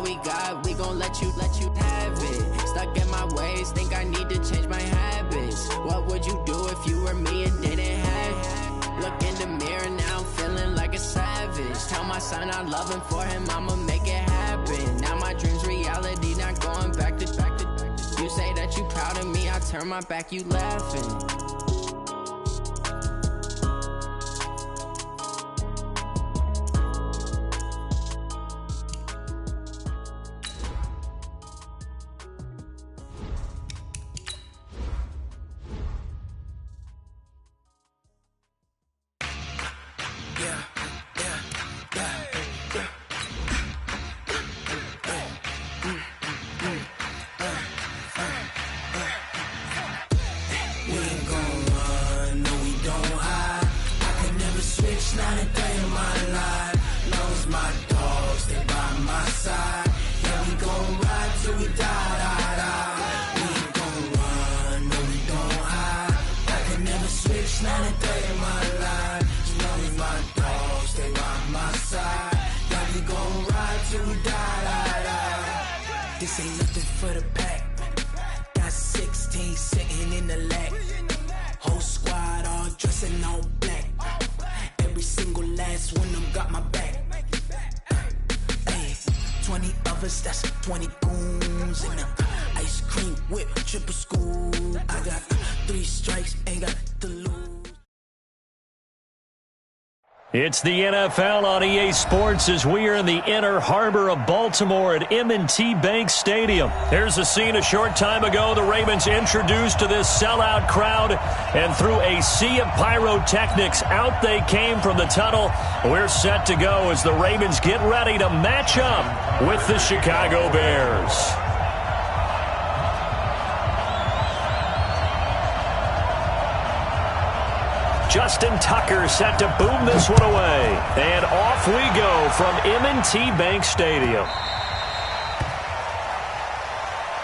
we got, we gon' let you have it. Stuck in my ways, think I need to change my habits. What would you do if you were me and didn't have it? Look in the mirror, now I'm feeling like a savage. Tell my son I love him, for him I'ma make it happen. Now my dream's reality, not going back to. You say that you proud of me, I turn my back, you laughing. This ain't nothing for the pack. Got 16 sitting in the lag. Whole squad all dressing all black. Every single last one of them got my back. Hey, 20 of us, that's 20 goons in the ice cream whip, triple scoop. I got 3 strikes, ain't got to lose. It's the NFL on EA Sports as we are in the inner harbor of Baltimore at M&T Bank Stadium. Here's a scene a short time ago. The Ravens introduced to this sellout crowd, and through a sea of pyrotechnics, out they came from the tunnel. We're set to go as the Ravens get ready to match up with the Chicago Bears. Justin Tucker set to boom this one away. And off we go from M&T Bank Stadium.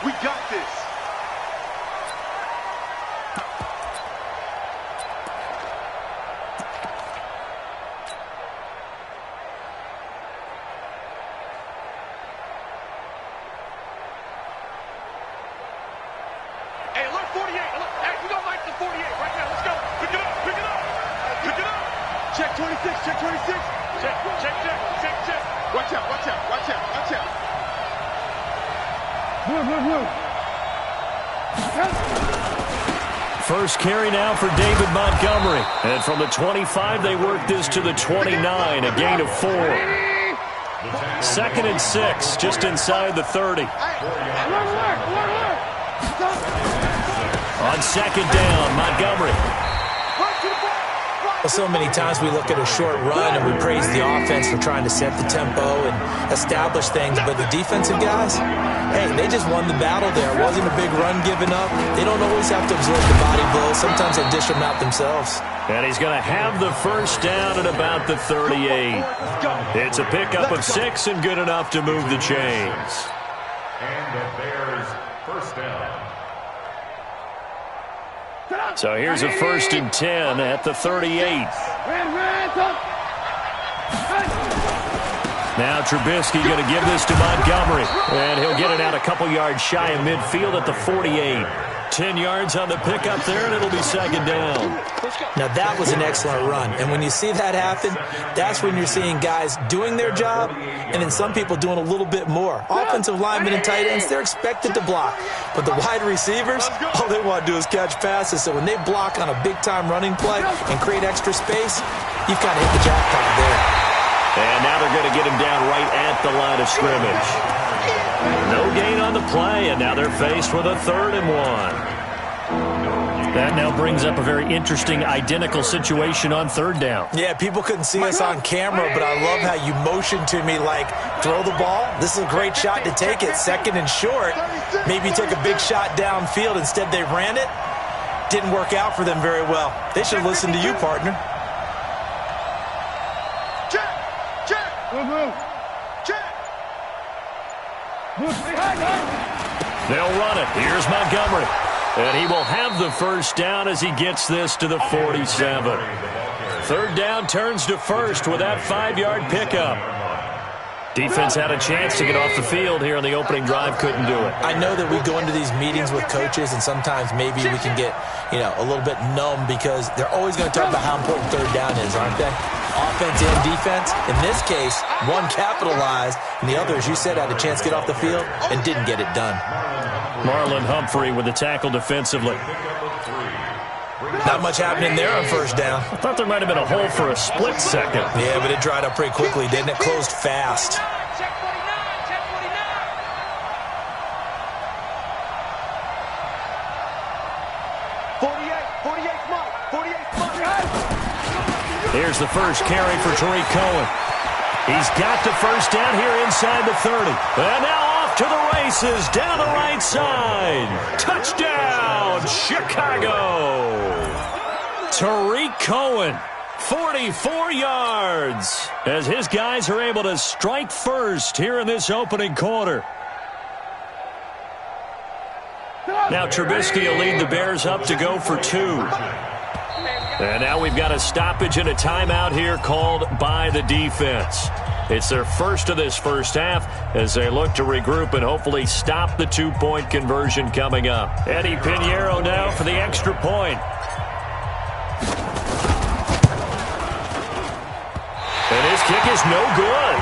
We got this. Hey, look, 48. Look, hey, we don't like the 48 right now. Let's go. Pick it up. Pick it up. Pick it up. Check 26. Check 26. Check. Check. Check. Check. Check. Watch out. Watch out. Watch out. Watch out. Move. First carry now for David Montgomery. And from the 25, they work this to the 29, a gain of 4. 2nd and 6, just inside the 30. On 2nd down, Montgomery. Well, so many times we look at a short run and we praise the offense for trying to set the tempo and establish things, but the defensive guys, hey, they just won the battle there. It wasn't a big run given up. They don't always have to absorb the body blows. Sometimes they dish them out themselves. And he's going to have the first down at about the 38. It's a pickup of 6 and good enough to move the chains. And the Bears first down. So here's a 1st and 10 at the 38. Now Trubisky going to give this to Montgomery. And he'll get it out a couple yards shy of midfield at the 48. 10 yards on the pickup there, and it'll be 2nd down. Now that was an excellent run. And when you see that happen, that's when you're seeing guys doing their job and then some people doing a little bit more. Offensive linemen and tight ends, they're expected to block. But the wide receivers, all they want to do is catch passes. So when they block on a big-time running play and create extra space, you've kind of hit the jackpot there. And now they're going to get him down right at the line of scrimmage. No gain on the play, and now they're faced with a 3rd and 1. That now brings up a very interesting identical situation on 3rd down. Yeah, people couldn't see us on camera, but I love how you motioned to me like, throw the ball. This is a great shot to take it. 2nd and short. Maybe take a big shot downfield. Instead, they ran it. Didn't work out for them very well. They should listen to you, partner. They'll run it. Here's Montgomery. And he will have the first down as he gets this to the 47. 3rd down turns to 1st with that 5-yard pickup. Defense had a chance to get off the field here in the opening drive, couldn't do it. I know that we go into these meetings with coaches, and sometimes maybe we can get, a little bit numb because they're always going to talk about how important third down is, aren't they? Offense and defense. In this case, one capitalized, and the other, as you said, had a chance to get off the field and didn't get it done. Marlon Humphrey with the tackle defensively. Not much happening there on first down. I thought there might have been a hole for a split second. Yeah, but it dried up pretty quickly, didn't it? Closed fast. Check 49, check 49. 48 Mike. Here's the first carry for Tariq Cohen. He's got the first down here inside the 30. And now off to the races down the right side. Touchdown, Chicago. Tariq Cohen, 44 yards, as his guys are able to strike first here in this opening quarter. Now Trubisky will lead the Bears up to go for 2. And now we've got a stoppage and a timeout here called by the defense. It's their first of this first half as they look to regroup and hopefully stop the 2-point conversion coming up. Eddie Pinheiro now for the extra point. And his kick is no good.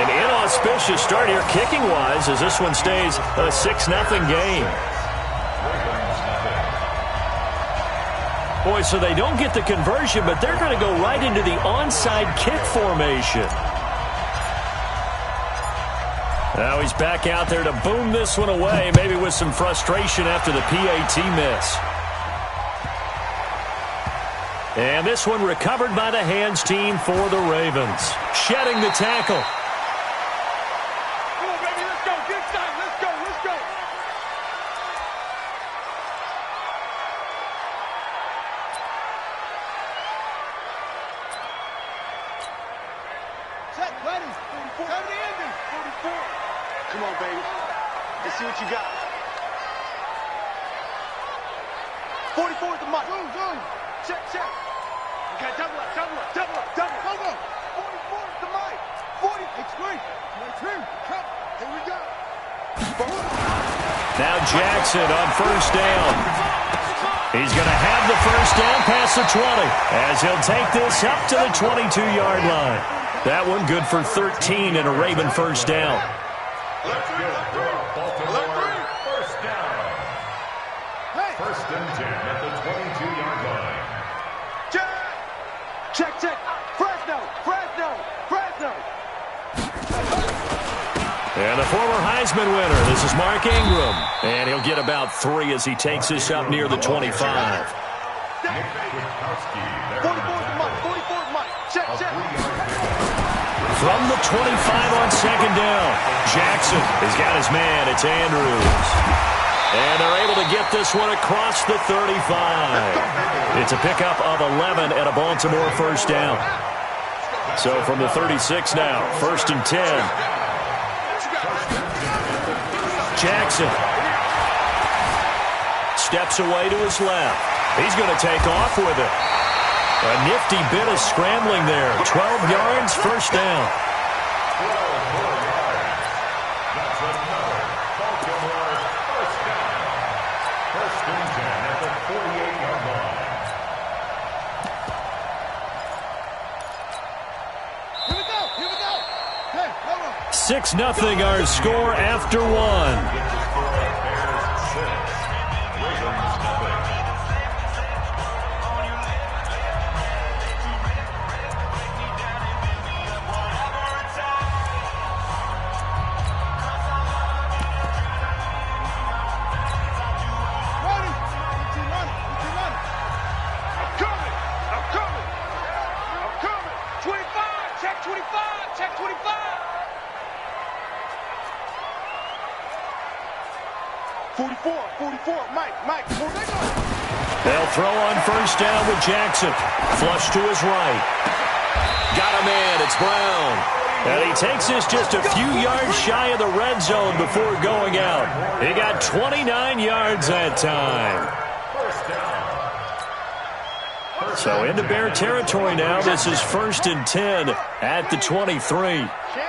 An inauspicious start here kicking-wise as this one stays a 6-0 game. Boy, so they don't get the conversion, but they're going to go right into the onside kick formation. Now he's back out there to boom this one away, maybe with some frustration after the PAT miss. And this one recovered by the hands team for the Ravens. Shedding the tackle. Come on, baby, let's go. Get inside. Let's go. Let's go. Set, ready. 44. Come to the ending. 44. Come on, baby. Let's see what you got. 44 is the mark. Go. Check. Okay, double up. 44 is the mic. 40. Explain. 22. Come. Here we go. Now Jackson on first down. He's going to have the first down past the 20 as he'll take this up to the 22-yard line. That one good for 13 and a Raven first down. Let's go. Baltimore first down. First and 10 at the 22-yard line. Check. Fresno. And the former Heisman winner, this is Mark Ingram. And he'll get about 3 as he takes this up near the 25. 44 is Mike. Check. From the 25 on second down, Jackson has got his man. It's Andrews. And they're able to get this one across the 35. It's a pickup of 11 and a Baltimore first down. So from the 36 now, first and 10. Jackson steps away to his left. He's going to take off with it. A nifty bit of scrambling there. 12 yards, first down. That's another Baltimore first down. First and 10 at the 48-yard line. Here we go. Hey, come on. 6-0 our score after one. Bears 6, Ravens nothing. I'm coming. 25. Check 25. 44. Mike. They'll throw on first down with Jackson. Flush to his right. Got a man. It's Brown. And he takes this just a few yards shy of the red zone before going out. He got 29 yards that time. So into Bear territory now. This is first and 10 at the 23. Check.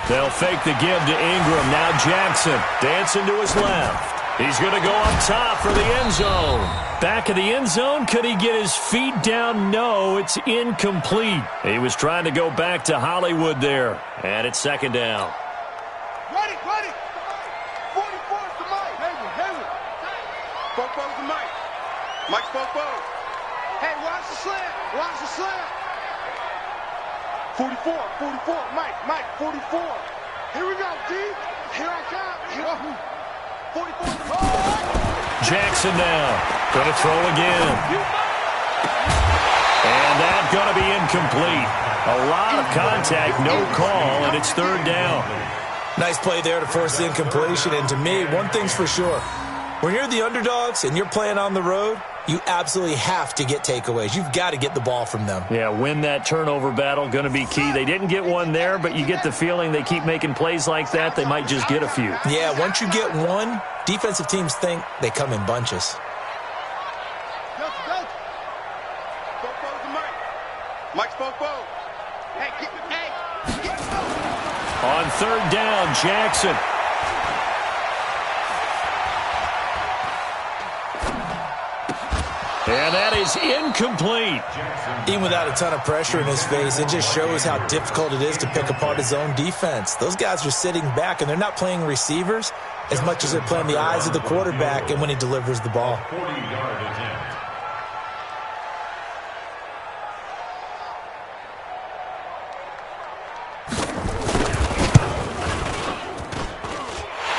They'll fake the give to Ingram. Now Jackson dancing to his left. He's going to go up top for the end zone. Back of the end zone. Could he get his feet down? No, it's incomplete. He was trying to go back to Hollywood there. And it's second down. Ready. 44 is the Mike. Heavy. Fofo's the Mike. Mike's Fofo. Hey, watch the slam. 44. Mike, 44. Here we go, D. Here I come. 44. Jackson now. Going to throw again. And that's going to be incomplete. A lot of contact, no call, and it's third down. Nice play there to force the incompletion. And to me, one thing's for sure. When you're the underdogs and you're playing on the road, you absolutely have to get takeaways. You've got to get the ball from them. Yeah, win that turnover battle, going to be key. They didn't get one there, but you get the feeling they keep making plays like that, they might just get a few. Yeah, once you get one, defensive teams think they come in bunches. Fofo's the Mike. Mike's Fofo. Hey. On third down, Jackson. And that is incomplete. Even without a ton of pressure in his face, it just shows how difficult it is to pick apart his own defense. Those guys are sitting back, and they're not playing receivers as much as they're playing the eyes of the quarterback and when he delivers the ball. 40-yard attempt.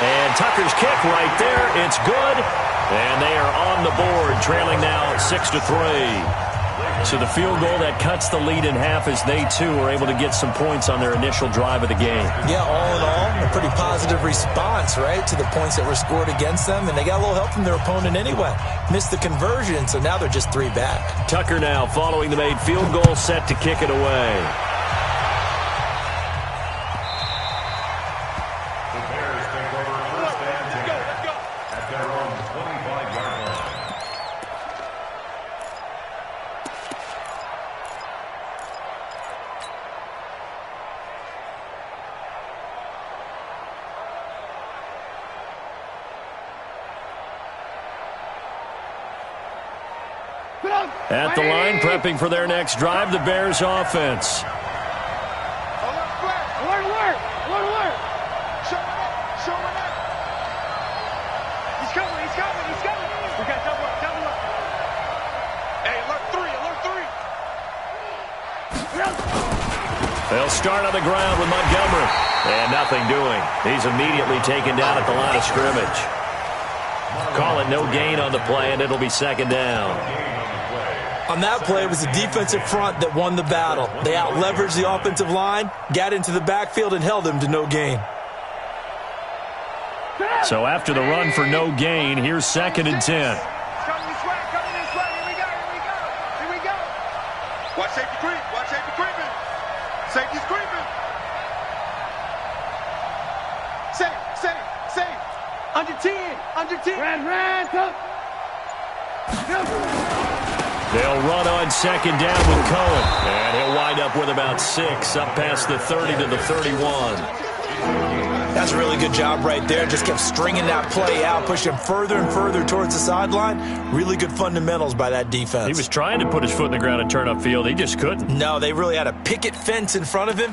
And Tucker's kick right there. It's good. And they are on the board, trailing now 6-3. So the field goal that cuts the lead in half as they, too, are able to get some points on their initial drive of the game. Yeah, all in all, a pretty positive response, right, to the points that were scored against them. And they got a little help from their opponent anyway. Missed the conversion, so now they're just 3 back. Tucker now following the made field goal, set to kick it away. At the line, prepping for their next drive, the Bears offense. Alert. Show it up. He's coming. We got double up. Hey, alert 3. They'll start on the ground with Montgomery. And nothing doing. He's immediately taken down at the line of scrimmage. Call it no gain on the play, and it'll be second down. On that play, it was the defensive front that won the battle. They out-leveraged the offensive line, got into the backfield, and held them to no gain. So after the run for no gain, here's 2nd and 10. Coming this way. Here we go. Watch safety creep. Safety's creeping. Safe. Under 10. Red, up. They'll run on second down with Cohen. And he'll wind up with about 6, up past the 30 to the 31. That's a really good job right there. Just kept stringing that play out, pushing further and further towards the sideline. Really good fundamentals by that defense. He was trying to put his foot in the ground and turn upfield. He just couldn't. No, they really had a picket fence in front of him.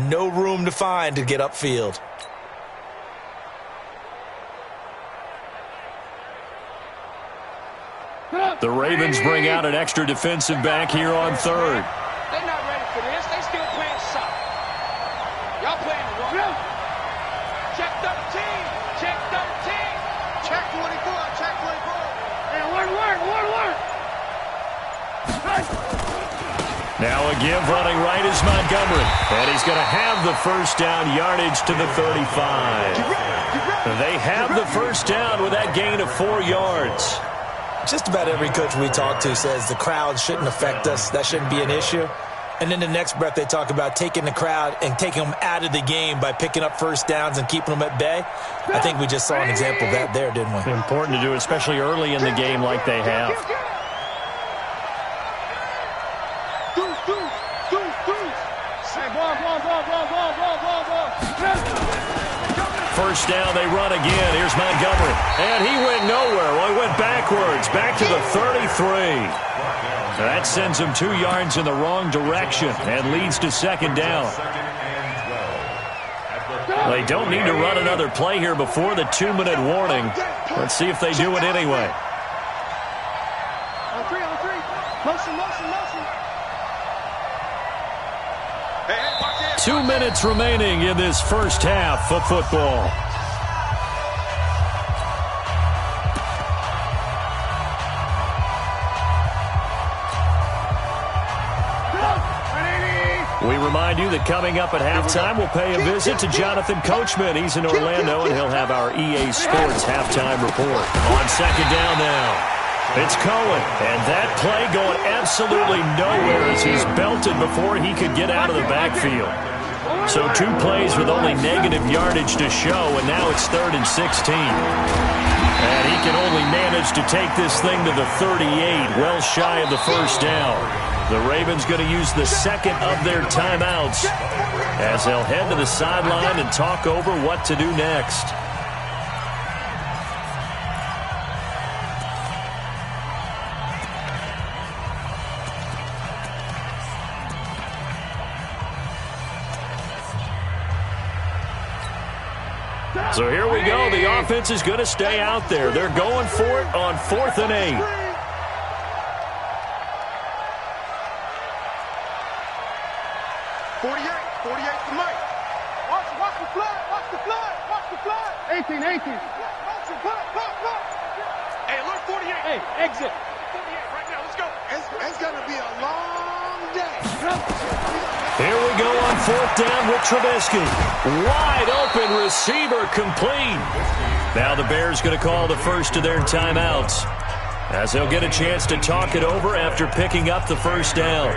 No room to find to get upfield. The Ravens bring out an extra defensive back here on third. They're not ready for this. They still playing soft. Y'all playing the wrong. Check 13. Check 24. Hey, alert. Now a give running right is Montgomery. And he's going to have the first down, yardage to the 35. They have the first down with that gain of 4 yards. Just about every coach we talk to says the crowd shouldn't affect us. That shouldn't be an issue. And then the next breath they talk about taking the crowd and taking them out of the game by picking up first downs and keeping them at bay. I think we just saw an example of that there, didn't we? Important to do, especially early in the game like they have. Say ball. first down, they run again. Here's Montgomery. And he went nowhere. Well, he went backwards, back to the 33. That sends him 2 yards in the wrong direction and leads to second down. They don't need to run another play here before the 2-minute warning. Let's see if they do it anyway. On three. Motion. 2 minutes remaining in this first half of football. We remind you that coming up at halftime, we'll pay a visit to Jonathan Coachman. He's in Orlando, and he'll have our EA Sports halftime report. On second down now, it's Cohen. And that play going absolutely nowhere as he's belted before he could get out of the backfield. So 2 plays with only negative yardage to show, and now it's 3rd and 16. And he can only manage to take this thing to the 38, well shy of the first down. The Ravens going to use the second of their timeouts as they'll head to the sideline and talk over what to do next. So here we go. The offense is going to stay out there. They're going for it on 4th and 8. 48 to Mike. Watch the flood. 18. Hey, alert 48. Hey, exit. 48 right now. Let's go. It's going to be a long day. Here we go on 4th down with Trubisky. Wide open receiver complete. Now the Bears going to call the first of their timeouts as they'll get a chance to talk it over after picking up the first down.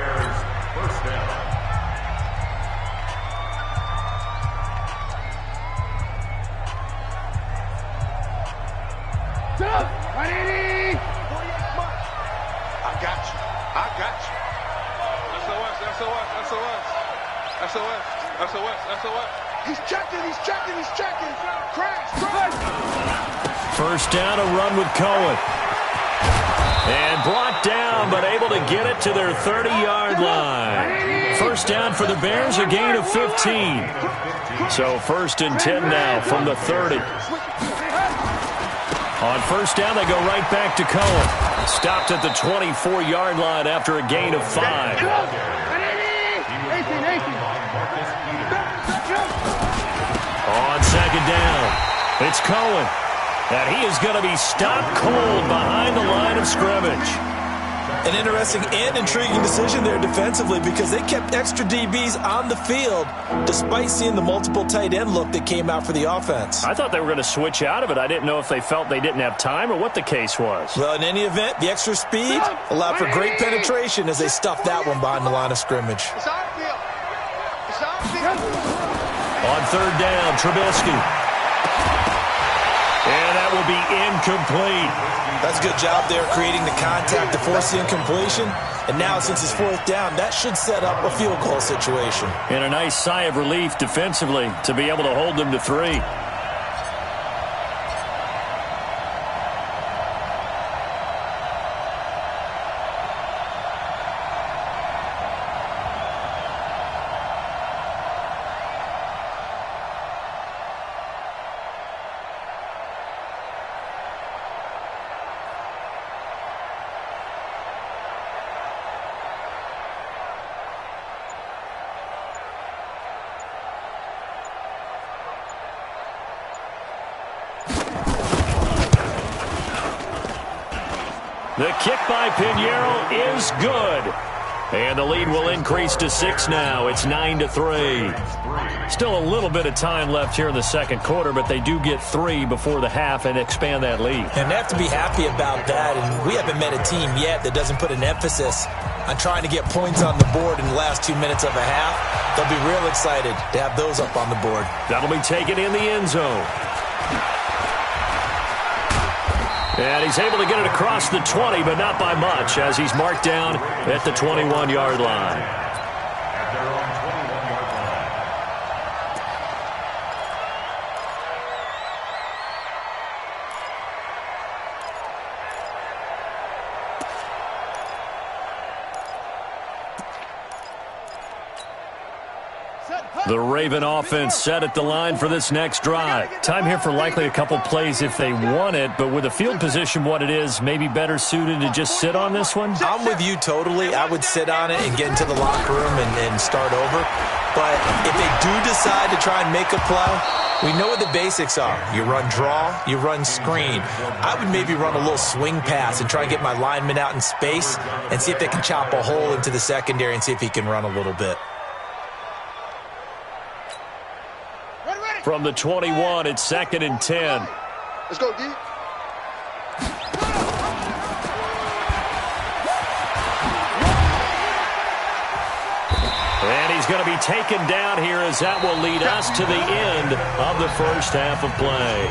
SOS. He's checking. Crash. First down, a run with Cohen. And brought down, but able to get it to their 30-yard line. First down for the Bears, a gain of 15. So 1st and 10 now from the 30. On first down, they go right back to Cohen. Stopped at the 24-yard line after a gain of 5. On second down, it's Cohen. And he is going to be stopped cold behind the line of scrimmage. An interesting and intriguing decision there defensively because they kept extra DBs on the field despite seeing the multiple tight end look that came out for the offense. I thought they were going to switch out of it. I didn't know if they felt they didn't have time or what the case was. Well, in any event, the extra speed allowed for great penetration as they stuffed that one behind the line of scrimmage. On third down, Trubisky. And that will be incomplete. That's a good job there creating the contact to force the incompletion. And now since it's 4th down, that should set up a field goal situation. And a nice sigh of relief defensively to be able to hold them to 3. The kick by Pinheiro is good. And the lead will increase to 6 now. It's 9-3. Still a little bit of time left here in the second quarter, but they do get 3 before the half and expand that lead. And they have to be happy about that. And we haven't met a team yet that doesn't put an emphasis on trying to get points on the board in the last 2 minutes of a half. They'll be real excited to have those up on the board. That'll be taken in the end zone. And he's able to get it across the 20, but not by much, as he's marked down at the 21-yard line. The Raven offense set at the line for this next drive. Time here for likely a couple plays if they want it, but with the field position what it is, maybe better suited to just sit on this one? I'm with you totally. I would sit on it and get into the locker room and start over. But if they do decide to try and make a play, we know what the basics are. You run draw, you run screen. I would maybe run a little swing pass and try and get my lineman out in space and see if they can chop a hole into the secondary and see if he can run a little bit. From the 21, it's 2nd and 10. Let's go, D. And he's going to be taken down here as that will lead us to the end of the first half of play.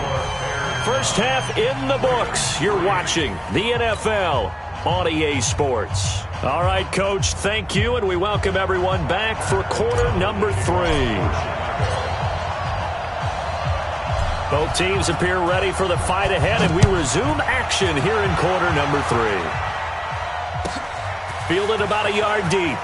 First half in the books. You're watching the NFL on EA Sports. All right, Coach, thank you, and we welcome everyone back for quarter number 3. Both teams appear ready for the fight ahead, and we resume action here in quarter number 3. Fielded about a yard deep.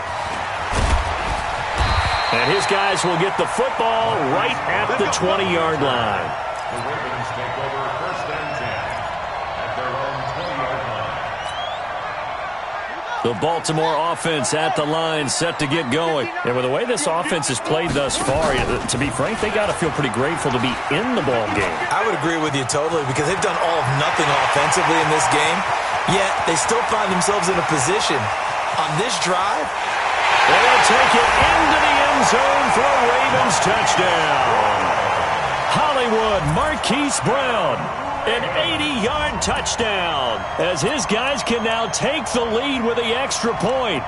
And his guys will get the football right at the 20-yard line. The Ravens take over 1st and 10 at their own 20-yard line. The Baltimore offense at the line, set to get going. And with the way this offense has played thus far, to be frank, they got to feel pretty grateful to be in the ball game. I would agree with you totally because they've done all of nothing offensively in this game, yet they still find themselves in a position on this drive. They'll take it into the end zone for a Ravens touchdown. Hollywood Marquise Brown, an 80-yard touchdown, as his guys can now take the lead with the extra point.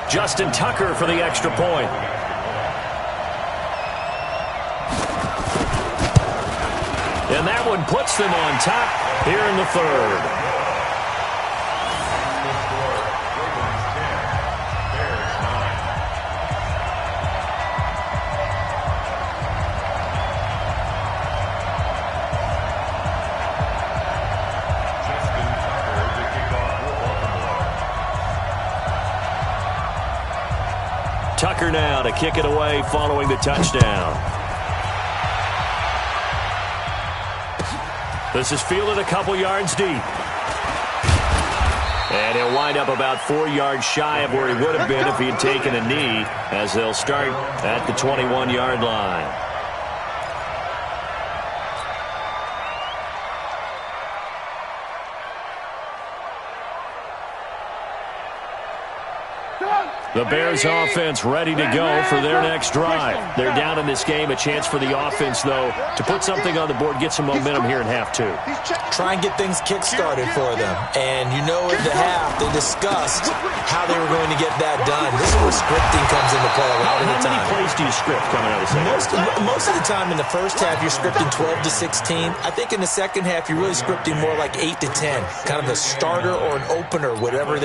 Justin Tucker for the extra point. And that one puts them on top here in the third. Tucker now to kick it away following the touchdown. This is fielded a couple yards deep. And he'll wind up about 4 yards shy of where he would have been if he had taken a knee, as they'll start at the 21-yard line. The Bears offense ready to go for their next drive. They're down in this game. A chance for the offense, though, to put something on the board, get some momentum here in half 2. Try and get things kick-started for them. And you know at the half, they discussed how they were going to get that done. This is where scripting comes into play a lot of the time. How many plays do you script coming out of the second? Most of the time in the first half, you're scripting 12 to 16. I think in the second half, you're really scripting more like 8 to 10. Kind of a starter or an opener, whatever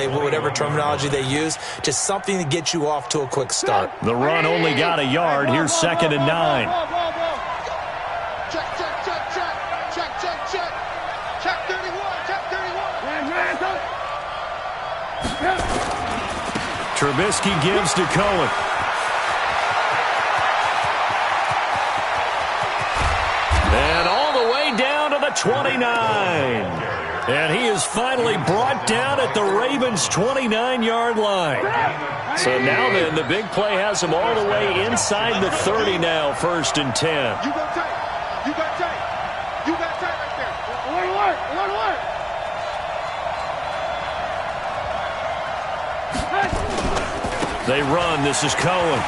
terminology they use. Just something to get you off to a quick start. The run only got a yard. Here's 2nd and 9. Check, check, check, check. Check, check, check. Check 31, check 31. Trubisky gives to Cohen. And all the way down to the 29. And he is finally brought down at the Ravens' 29-yard line. So now then, the big play has him all the way inside the 30 now, 1st and 10. You got tight. You got tight. You got tight right there. One word. They run. This is Cohen.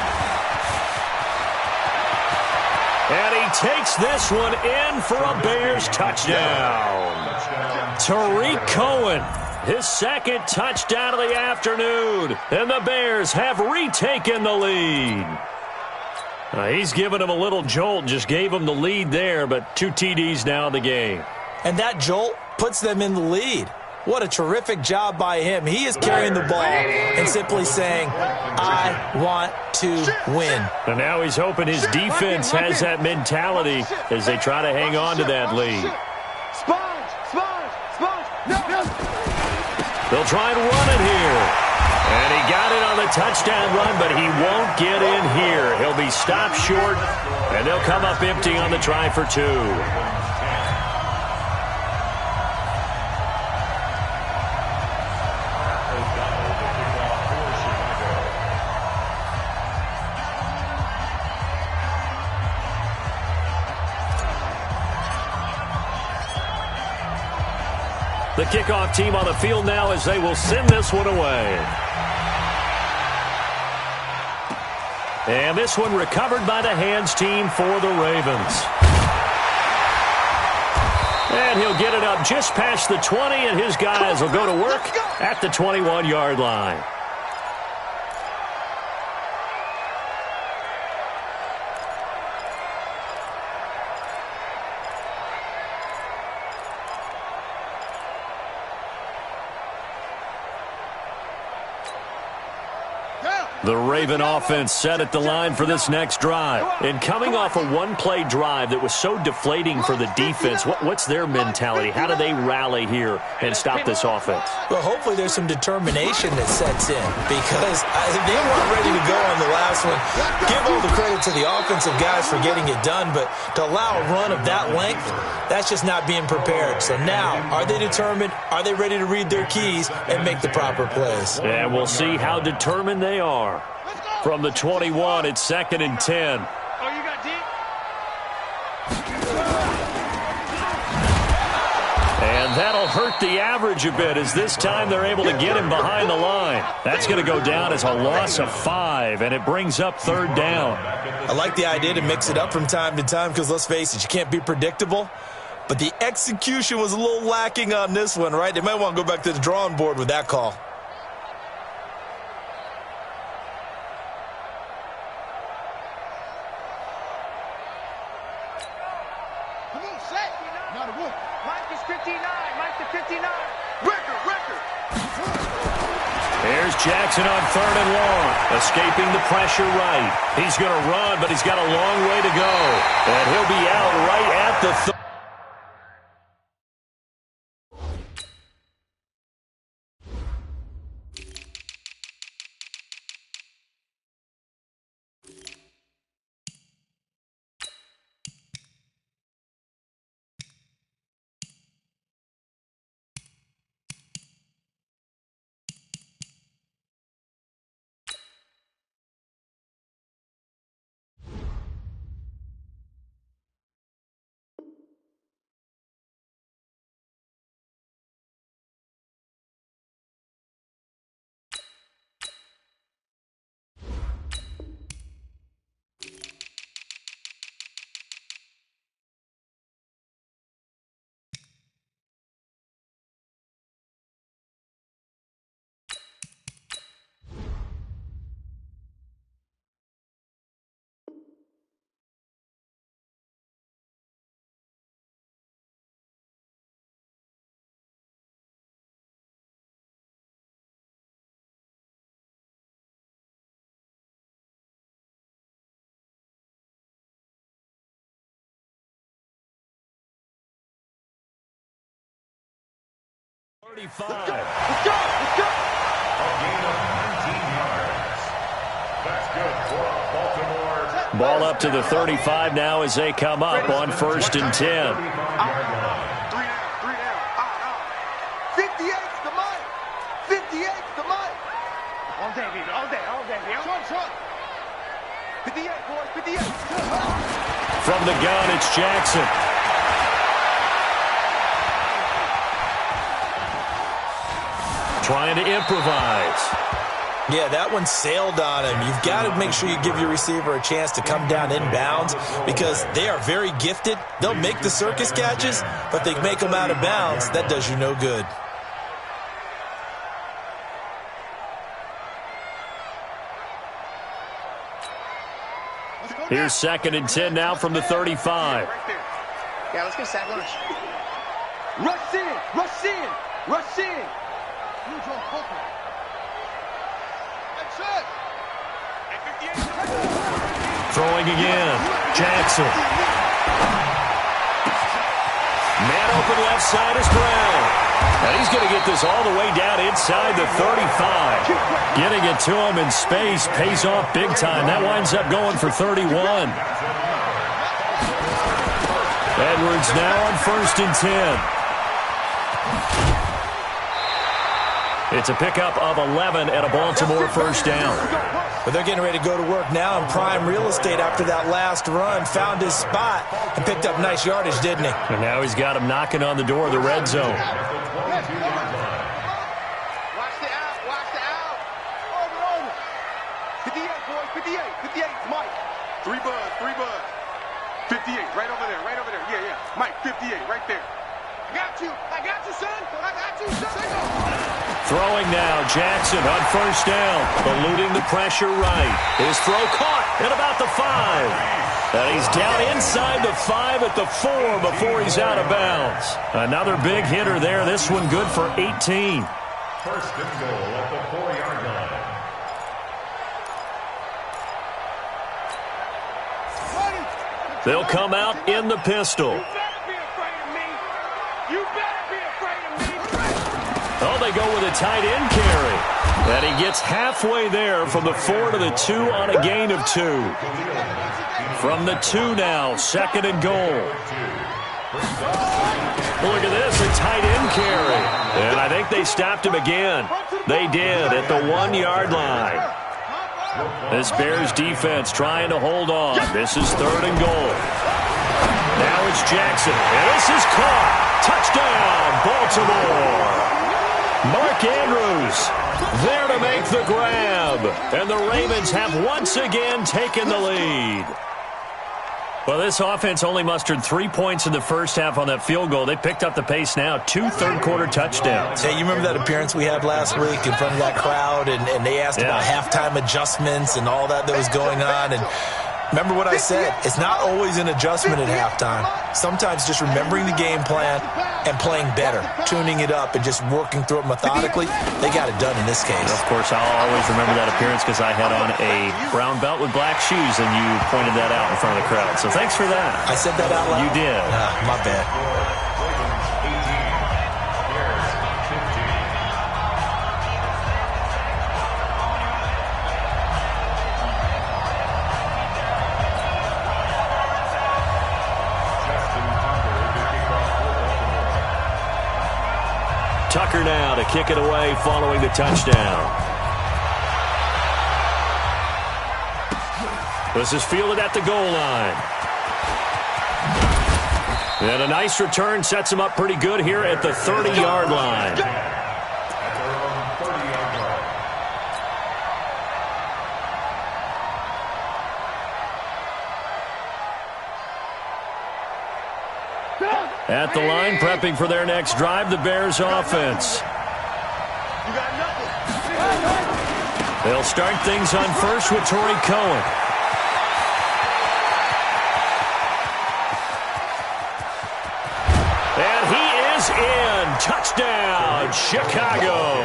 And he takes this one in for a Bears touchdown. Tariq Cohen, his 2nd touchdown of the afternoon. And the Bears have retaken the lead. He's given him a little jolt, just gave him the lead there, but 2 TDs now in the game. And that jolt puts them in the lead. What a terrific job by him. He is carrying the ball and simply saying, I want to win. And now he's hoping his defense has that mentality as they try to hang on to that lead. They'll try and run it here. And he got it on the touchdown run, but he won't get in here. He'll be stopped short, and they'll come up empty on the try for 2. The kickoff team on the field now as they will send this one away. And this one recovered by the hands team for the Ravens. And he'll get it up just past the 20, and his guys will go to work at the 21-yard line. The Raven offense set at the line for this next drive. And coming off a one-play drive that was so deflating for the defense, what's their mentality? How do they rally here and stop this offense? Well, hopefully there's some determination that sets in because they weren't ready to go on the last one. Give all the credit to the offensive guys for getting it done, but to allow a run of that length, that's just not being prepared. So now, are they determined? Are they ready to read their keys and make the proper plays? And we'll see how determined they are. From the 21, it's 2nd and 10. Oh, you got deep? And that'll hurt the average a bit as this time they're able to get him behind the line. That's going to go down as a loss of 5, and it brings up 3rd down. I like the idea to mix it up from time to time because, let's face it, you can't be predictable. But the execution was a little lacking on this one, right? They might want to go back to the drawing board with that call. Here's Jackson on 3rd and long, escaping the pressure right. He's going to run, but he's got a long way to go. And he'll be out right at the 30. Let's go! Let's go! A gain of 19 yards. That's good for Baltimore. Ball up to the 35 now as they come up on 1st and 10. 3 down. 58's the mic. 58's the mic. All day, baby. All day, baby. Short. 58, boys. 58. From the gun, it's Jackson. Trying to improvise. Yeah, that one sailed on him. You've got to make sure you give your receiver a chance to come down inbounds because they are very gifted. They'll make the circus catches, but they make them out of bounds. That does you no good. Here's 2nd and 10 now from the 35. Yeah, let's get sack lunch. Rush in. Rush in. That's it. Throwing again. Jackson. Man open left side is Brown. And he's going to get this all the way down inside the 35. Getting it to him in space pays off big time. That winds up going for 31. Edwards now on 1st and 10. It's a pickup of 11 and a Baltimore first down. But they're getting ready to go to work now in prime real estate after that last run. Found his spot and picked up nice yardage, didn't he? And now he's got him knocking on the door of the red zone. Watch the out. Watch the out. Over. 58, boys. 58. 58. Mike. 3 buzz. 58. Right over there. Yeah. Mike, 58. Right there. I got you, son. Throwing now, Jackson on first down, eluding the pressure right. His throw caught at about the 5. And he's down inside the 5 at the 4 before he's out of bounds. Another big hitter there, this one good for 18. First and goal at the 4-yard line. They'll come out in the pistol. Oh, they go with a tight end carry. And he gets halfway there from the 4 to the 2 on a gain of 2. From the 2 now, 2nd and goal. Look at this, a tight end carry. And I think they stopped him again. They did at the 1-yard line. This Bears defense trying to hold on. This is 3rd and goal. Now it's Jackson. And this is caught. Touchdown, Baltimore. Mark Andrews there to make the grab. And the Ravens have once again taken the lead. Well, this offense only mustered 3 points in the first half on that field goal. They picked up the pace now. 2 third-quarter touchdowns. Hey, you remember that appearance we had last week in front of that crowd, and they asked about halftime adjustments and all that was going on, and remember what I said? It's not always an adjustment at halftime. Sometimes just remembering the game plan and playing better, tuning it up and just working through it methodically. They got it done in this case. Of course, I'll always remember that appearance because I had on a brown belt with black shoes, and you pointed that out in front of the crowd. So thanks for that. I said that out loud? You did. My bad. Tucker now to kick it away following the touchdown. This is fielded at the goal line. And a nice return sets him up pretty good here at the 30-yard line. At the line, prepping for their next drive, the Bears offense. They'll start things on first with Torrey Cohen. And he is in. Touchdown, Chicago.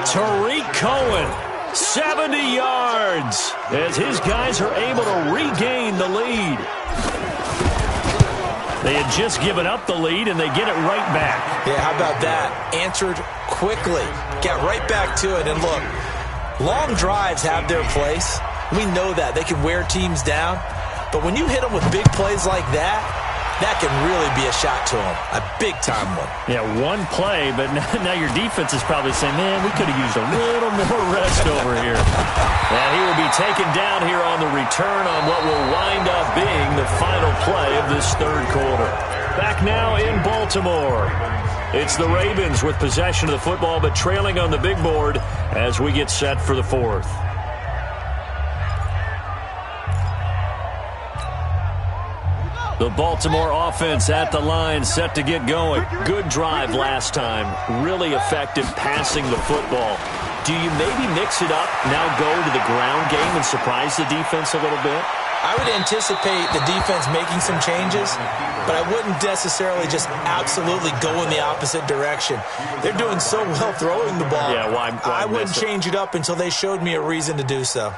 Tariq Cohen, 70 yards, as his guys are able to regain the lead. They had just given up the lead, and they get it right back. Yeah, how about that? Answered quickly. Got right back to it. And look, long drives have their place. We know that. They can wear teams down. But when you hit them with big plays like that, that can really be a shot to them. A big-time one. Yeah, one play, but now your defense is probably saying, man, we could have used a little more rest over here. And he will be taken down here on the return on what will wind up being the final play of this third quarter. Back now in Baltimore. It's the Ravens with possession of the football, but trailing on the big board as we get set for the fourth. The Baltimore offense at the line, set to get going. Good drive last time. Really effective passing the football. Do you maybe mix it up, now go to the ground game and surprise the defense a little bit? I would anticipate the defense making some changes, but I wouldn't necessarily just absolutely go in the opposite direction. They're doing so well throwing the ball. Yeah, why I wouldn't change it up until they showed me a reason to do so.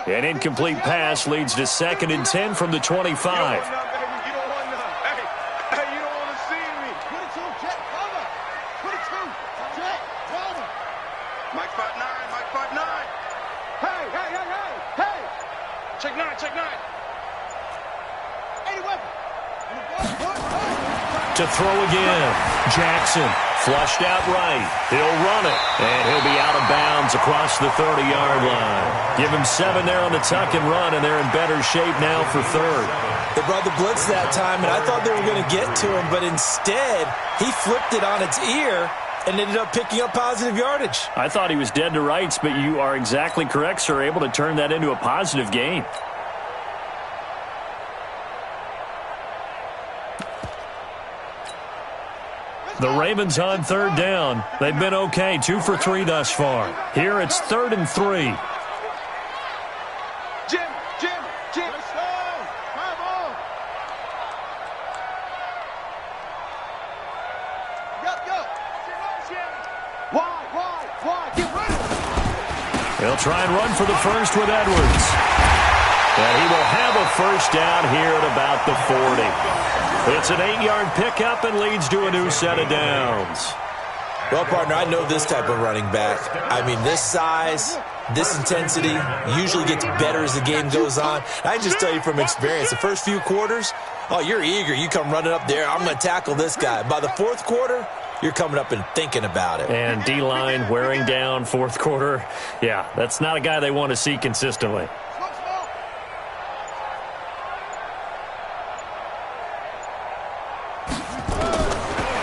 An incomplete pass leads to 2nd and 10 from the 25. You don't want none, baby. You don't want none. Hey, you don't want to see me. Put it to him, Jet. Cover. Put it to him. Jet. Cover. Mike 5'9". Mike 5'9". Hey. Check 9. Any weapon. To throw again. Jackson flushed out right. He'll run it, and he'll be out of bounds across the 30-yard line. Give him 7 there on the tuck and run, and they're in better shape now for 3rd. They brought the blitz that time, and I thought they were going to get to him, but instead, he flipped it on its ear and ended up picking up positive yardage. I thought he was dead to rights, but you are exactly correct, sir, able to turn that into a positive gain. The Ravens on 3rd down. They've been okay, 2 for 3 thus far. Here it's 3rd and 3. Jim. Let's go. Come on. Go. Why? Get ready. He'll try and run for the first with Edwards. And he will have a first down here at about the 40. It's an 8-yard pickup and leads to a new set of downs. Well, partner, I know this type of running back. I mean, this size, this intensity usually gets better as the game goes on. I just tell you from experience, the first few quarters, oh, you're eager. You come running up there, I'm going to tackle this guy. By the 4th quarter, you're coming up and thinking about it. And D-line wearing down 4th quarter. Yeah, that's not a guy they want to see consistently.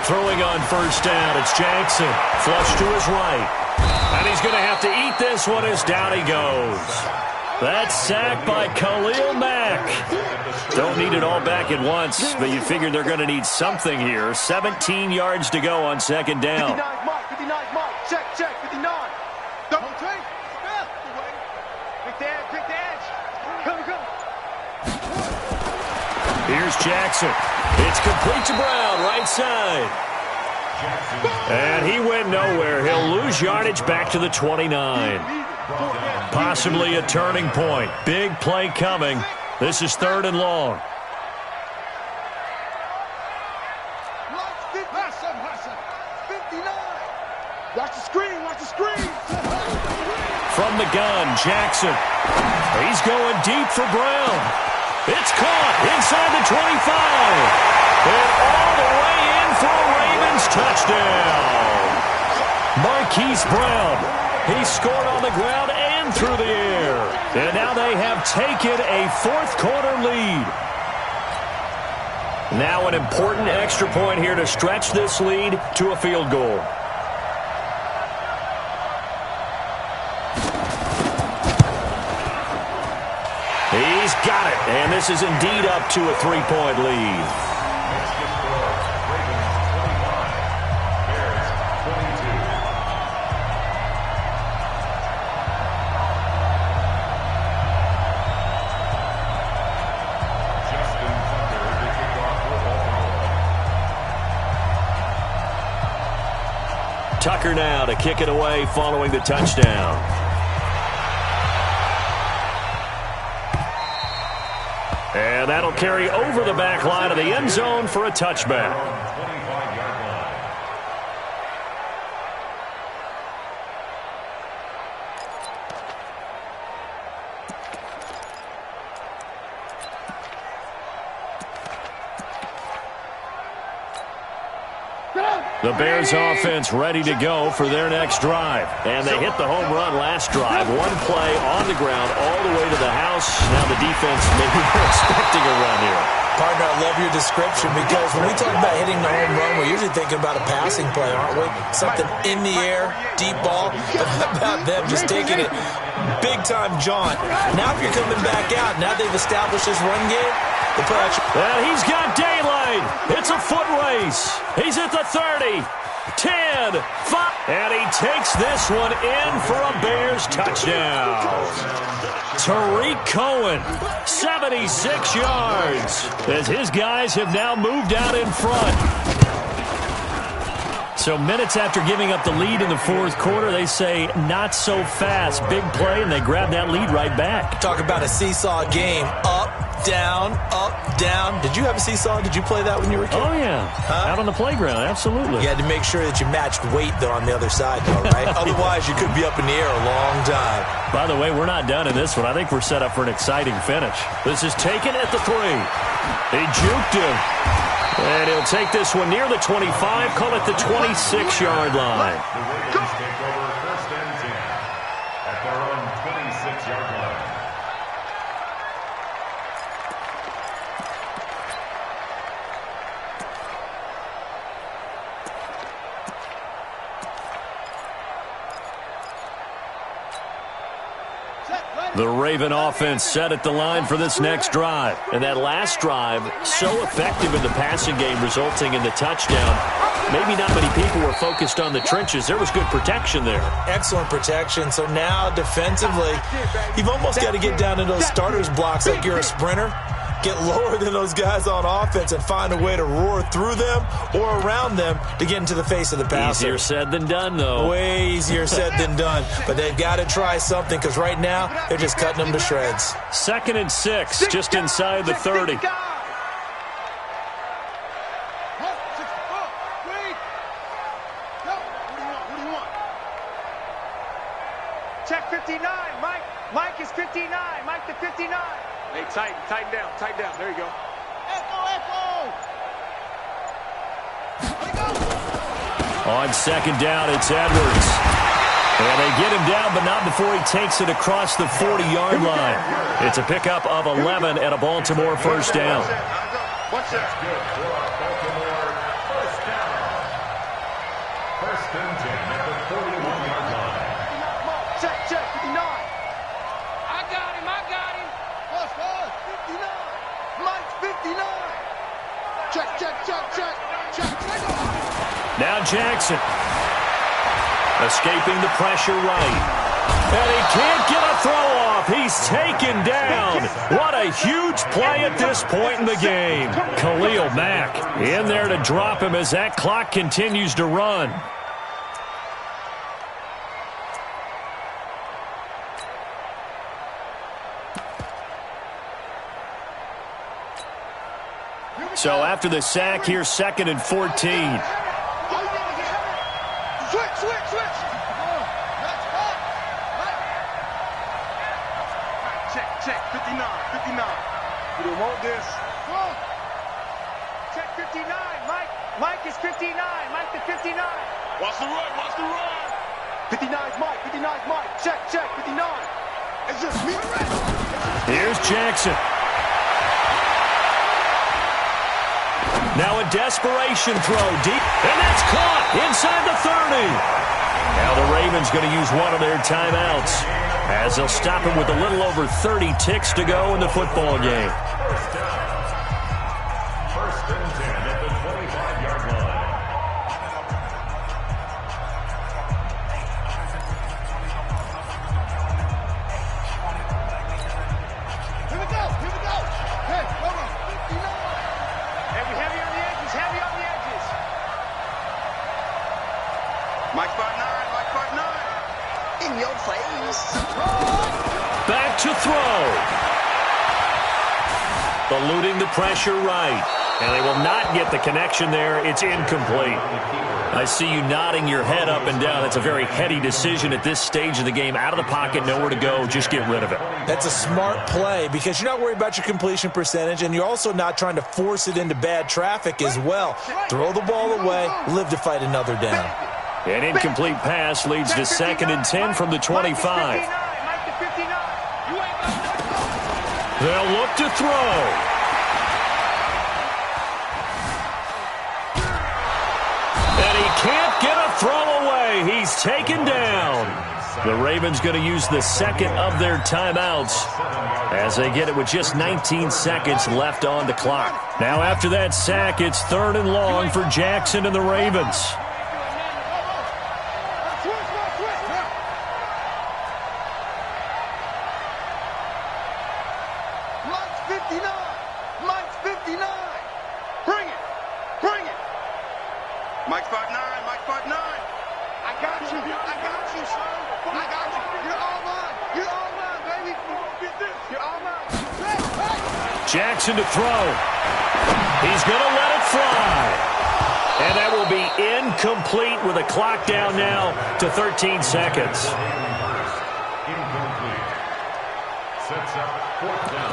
Throwing on first down, it's Jackson. Flush to his right. And he's going to have to eat this one as down he goes. That's sacked by Khalil Mack. Don't need it all back at once, but you figure they're going to need something here. 17 yards to go on 2nd down. 59 Mike. Check. 59. Double take. Pick the edge. Come. Here's Jackson. It's complete to Brown, right side. And he went nowhere. He'll lose yardage back to the 29. Possibly a turning point. Big play coming. This is 3rd and long. Watch the screen. From the gun, Jackson. He's going deep for Brown. It's caught inside the 25. And all the way in for a Ravens touchdown. Marquise Brown. He scored on the ground and through the air. And now they have taken a 4th quarter lead. Now an important extra point here to stretch this lead to a field goal. He's got it, and this is indeed up to a 3-point lead. Tucker now to kick it away following the touchdown. And that'll carry over the back line of the end zone for a touchback. The Bears offense ready to go for their next drive. And they hit the home run last drive. One play on the ground all the way to the house. Now the defense maybe expecting a run here. Partner, I love your description because when we talk about hitting the home run, we're usually thinking about a passing play, aren't we? Something in the air, deep ball. But how about them just taking it big-time jaunt? Now if you're coming back out, now they've established this run game, the play action. And he's got daylight. It's a foot race. He's at the 30. 10, 5, and he takes this one in for a Bears touchdown. Tariq Cohen, 76 yards, as his guys have now moved out in front. So minutes after giving up the lead in the fourth quarter, they say not so fast. Big play, and they grab that lead right back. Talk about a seesaw game. Up, down, up, down. Did you have a seesaw? Did you play that when you were a kid? Oh, yeah. Out on the playground, absolutely. You had to make sure that you matched weight, though, on the other side, though, right? Otherwise, you could be up in the air a long time. By the way, we're not done in this one. I think we're set up for an exciting finish. This is taken at the 3. He juked him. And he'll take this one near the 25, call it the 26-yard line. The Ravens take over 1st and 10 at their own 26-yard line. The Raven offense set at the line for this next drive. And that last drive, so effective in the passing game, resulting in the touchdown. Maybe not many people were focused on the trenches. There was good protection there. Excellent protection. So now, defensively, you've almost got to get down to those starters blocks like you're a sprinter. Get lower than those guys on offense and find a way to roar through them or around them to get into the face of the passer. Easier said than done, though. Way easier said than done. But they've got to try something because right now they're just cutting them to shreds. 2nd and 6, just inside the 30. Check 59. Mike is 59. Mike to 59. Hey, tighten down. There you go. Echo. On 2nd down, it's Edwards. And they get him down, but not before he takes it across the 40-yard line. It's a pickup of 11 and a Baltimore 1st down. That's good for Baltimore. 1st down. 1st and 10 at the 41-yard line. Check, 59. I got him. What's 59? Mike's 59. Check. Now Jackson. Escaping the pressure right. And he can't get a throw off. He's taken down. What a huge play at this point in the game. Khalil Mack in there to drop him as that clock continues to run. So after the sack, here's 2nd and 14. Switch. Check, 59. We don't want this. Check 59. Mike is 59. Mike to 59. Watch the run. 59's Mike. Check, 59. It's just me. Here's Jackson. Now a desperation throw deep, and that's caught inside the 30. Now the Ravens going to use one of their timeouts as they'll stop him with a little over 30 ticks to go in the football game. 1st and 10 at the 25-yard line. Here we go. Hey, hold on. 59. Heavy on the edges. Mike 59. In your face. Back to throw. Eluding the pressure right. And they will not get the connection there. It's incomplete. I see you nodding your head up and down. That's a very heady decision at this stage of the game. Out of the pocket, nowhere to go. Just get rid of it. That's a smart play because you're not worried about your completion percentage, and you're also not trying to force it into bad traffic as well. Throw the ball away, live to fight another down. An incomplete pass leads to 2nd and 10 from the 25. They'll look to throw. And he can't get a throw away. He's taken down. The Ravens going to use the second of their timeouts as they get it with just 19 seconds left on the clock. Now after that sack, it's 3rd and long for Jackson and the Ravens. Mike 5'9", Mike 5'9". I got you, son. I got you. You're all mine. You're all mine, baby. You're all mine. Jackson to throw. He's going to let it fly. And that will be incomplete with a clock down now to 13 seconds. Incomplete. Sets up 4th down.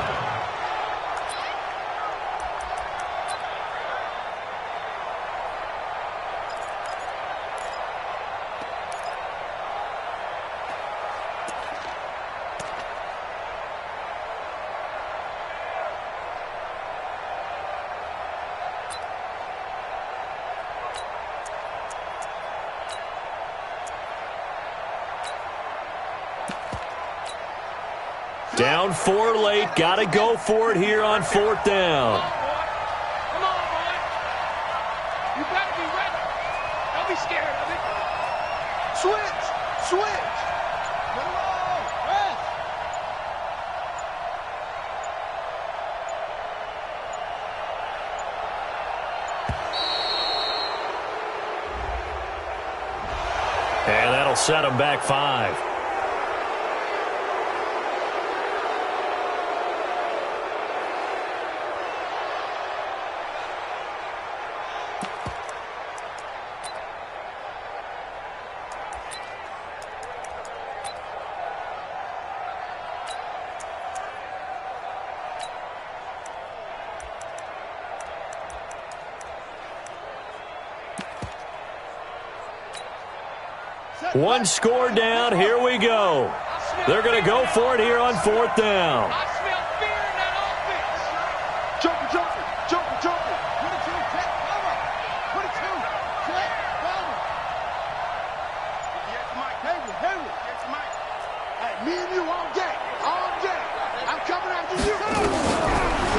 Down 4 late. Got to go for it here on 4th down. Come on, boy. You better be ready. Don't be scared of it. Switch. Come on. Rest. And that'll set him back 5. One score down. Here we go. They're going to go for it here on 4th down. I smell fear in that offense. Jumper. 22, check, cover. 22, check, cover. Yes, Mike. Henry. Yes, Mike. Hey, me and you all day. I'm coming after you.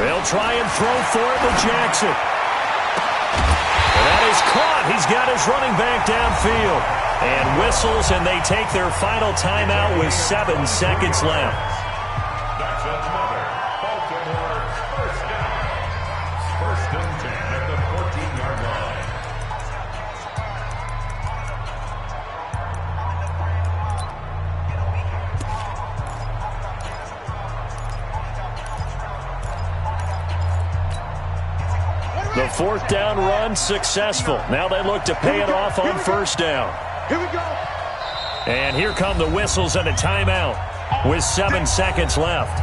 They'll try and throw for it with Jackson. And that is caught. He's got his running back downfield. And whistles, and they take their final timeout with 7 seconds left. That's another Baltimore 1st down. 1st and 10 at the 14-yard line. The 4th down run successful. Now they look to pay it off on 1st down. Here we go. And here come the whistles and a timeout with 7 seconds left.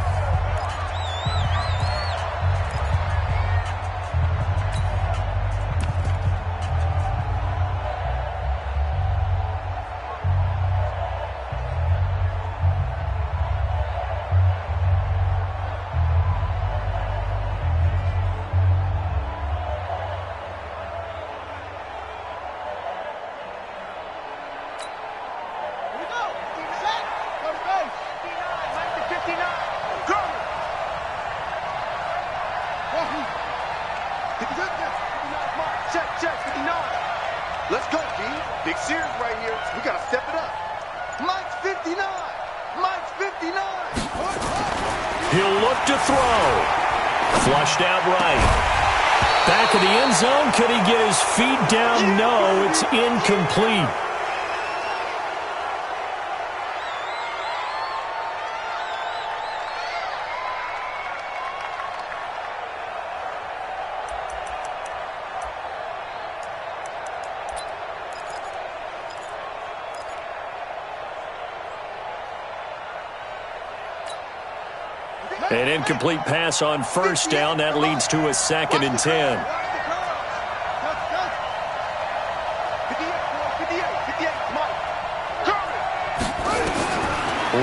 Check, 59. Let's go, D. Big series right here. We got to step it up. Mike's 59. He'll look to throw. Flushed out right. Back of the end zone. Could he get his feet down? No, it's incomplete. An incomplete pass on 1st down. That leads to a 2nd and 10.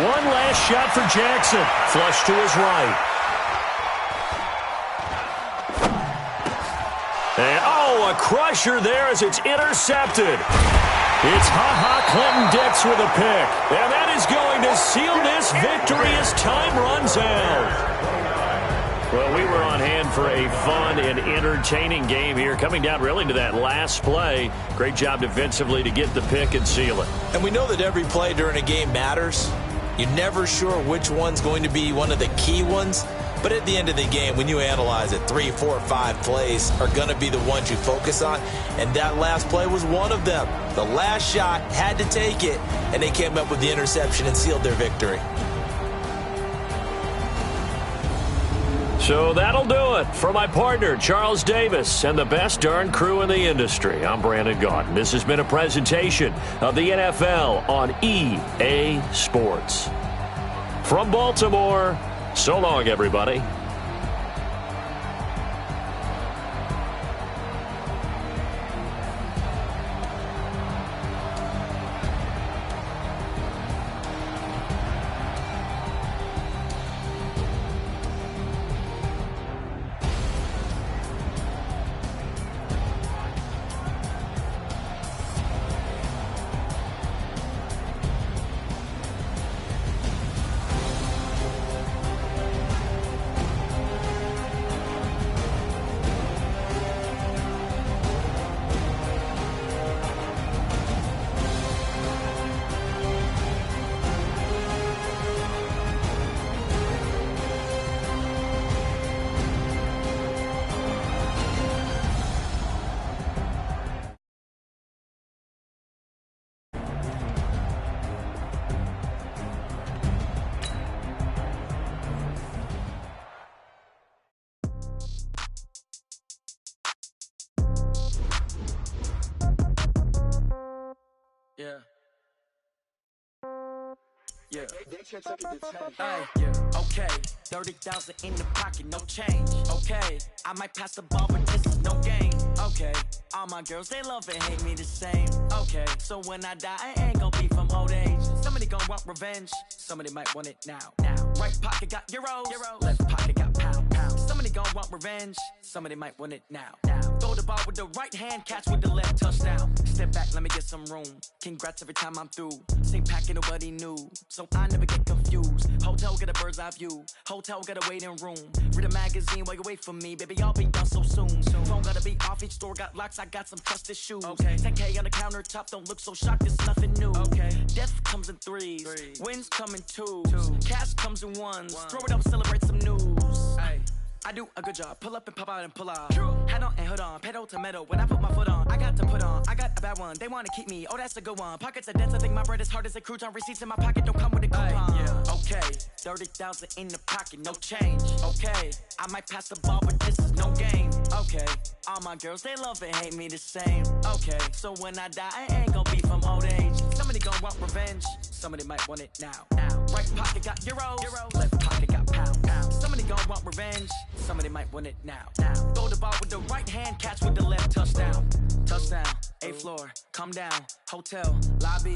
One last shot for Jackson. Flush to his right. And, a crusher there as it's intercepted. It's Clinton-Dix with a pick. And that is going to seal this victory as time runs out. Well, we were on hand for a fun and entertaining game here, coming down really to that last play. Great job defensively to get the pick and seal it. And we know that every play during a game matters. You're never sure which one's going to be one of the key ones. But at the end of the game, when you analyze it, 3, 4, 5 plays are going to be the ones you focus on. And that last play was one of them. The last shot had to take it, and they came up with the interception and sealed their victory. So that'll do it for my partner, Charles Davis, and the best darn crew in the industry. I'm Brandon Gaudin. This has been a presentation of the NFL on EA Sports. From Baltimore, so long, everybody. Yeah. Hey, yeah. Okay. 30,000 in the pocket, no change. Okay. I might pass the ball, but this is no game. Okay. All my girls, they love and hate me the same. Okay. So when I die, I ain't gon' be from old age. Somebody gon' want revenge. Somebody might want it now. Right pocket got euros. Left pocket got pound. Somebody gon' want revenge. Somebody might want it now. Throw the ball with the right hand, catch with the left, touchdown. Step back, let me get some room. Congrats every time I'm through. Same packet, nobody knew. So I never get confused. Hotel get a bird's eye view. Hotel got a waiting room. Read a magazine while you wait for me. Baby, I'll be done so soon. Phone gotta be off, each store got locks. I got some trusted shoes. 10K on the countertop, don't look so shocked, it's nothing new. Death comes in threes. Wins come in twos. Cash comes in ones. Throw it up, celebrate some news. I do a good job. Pull up and pop out and pull out. Head on and hood on. Pedal to metal. When I put my foot on, I got to put on. I got a bad one. They want to keep me. Oh, that's a good one. Pockets are dense. I think my bread is hard as a crouton. Receipts in my pocket don't come with a coupon. Okay. 30,000 in the pocket. No change. Okay. I might pass the ball, but this is no game. Okay. All my girls, they love and hate me the same. Okay. So when I die, I ain't gonna be from old age. Somebody gonna want revenge. Somebody might want it now. Right pocket got euros. Left pocket got pound. Somebody gonna want revenge. Somebody might want it now. Throw the ball with the right hand, catch with the left, touchdown. Touchdown, 8th floor, come down, hotel, lobby.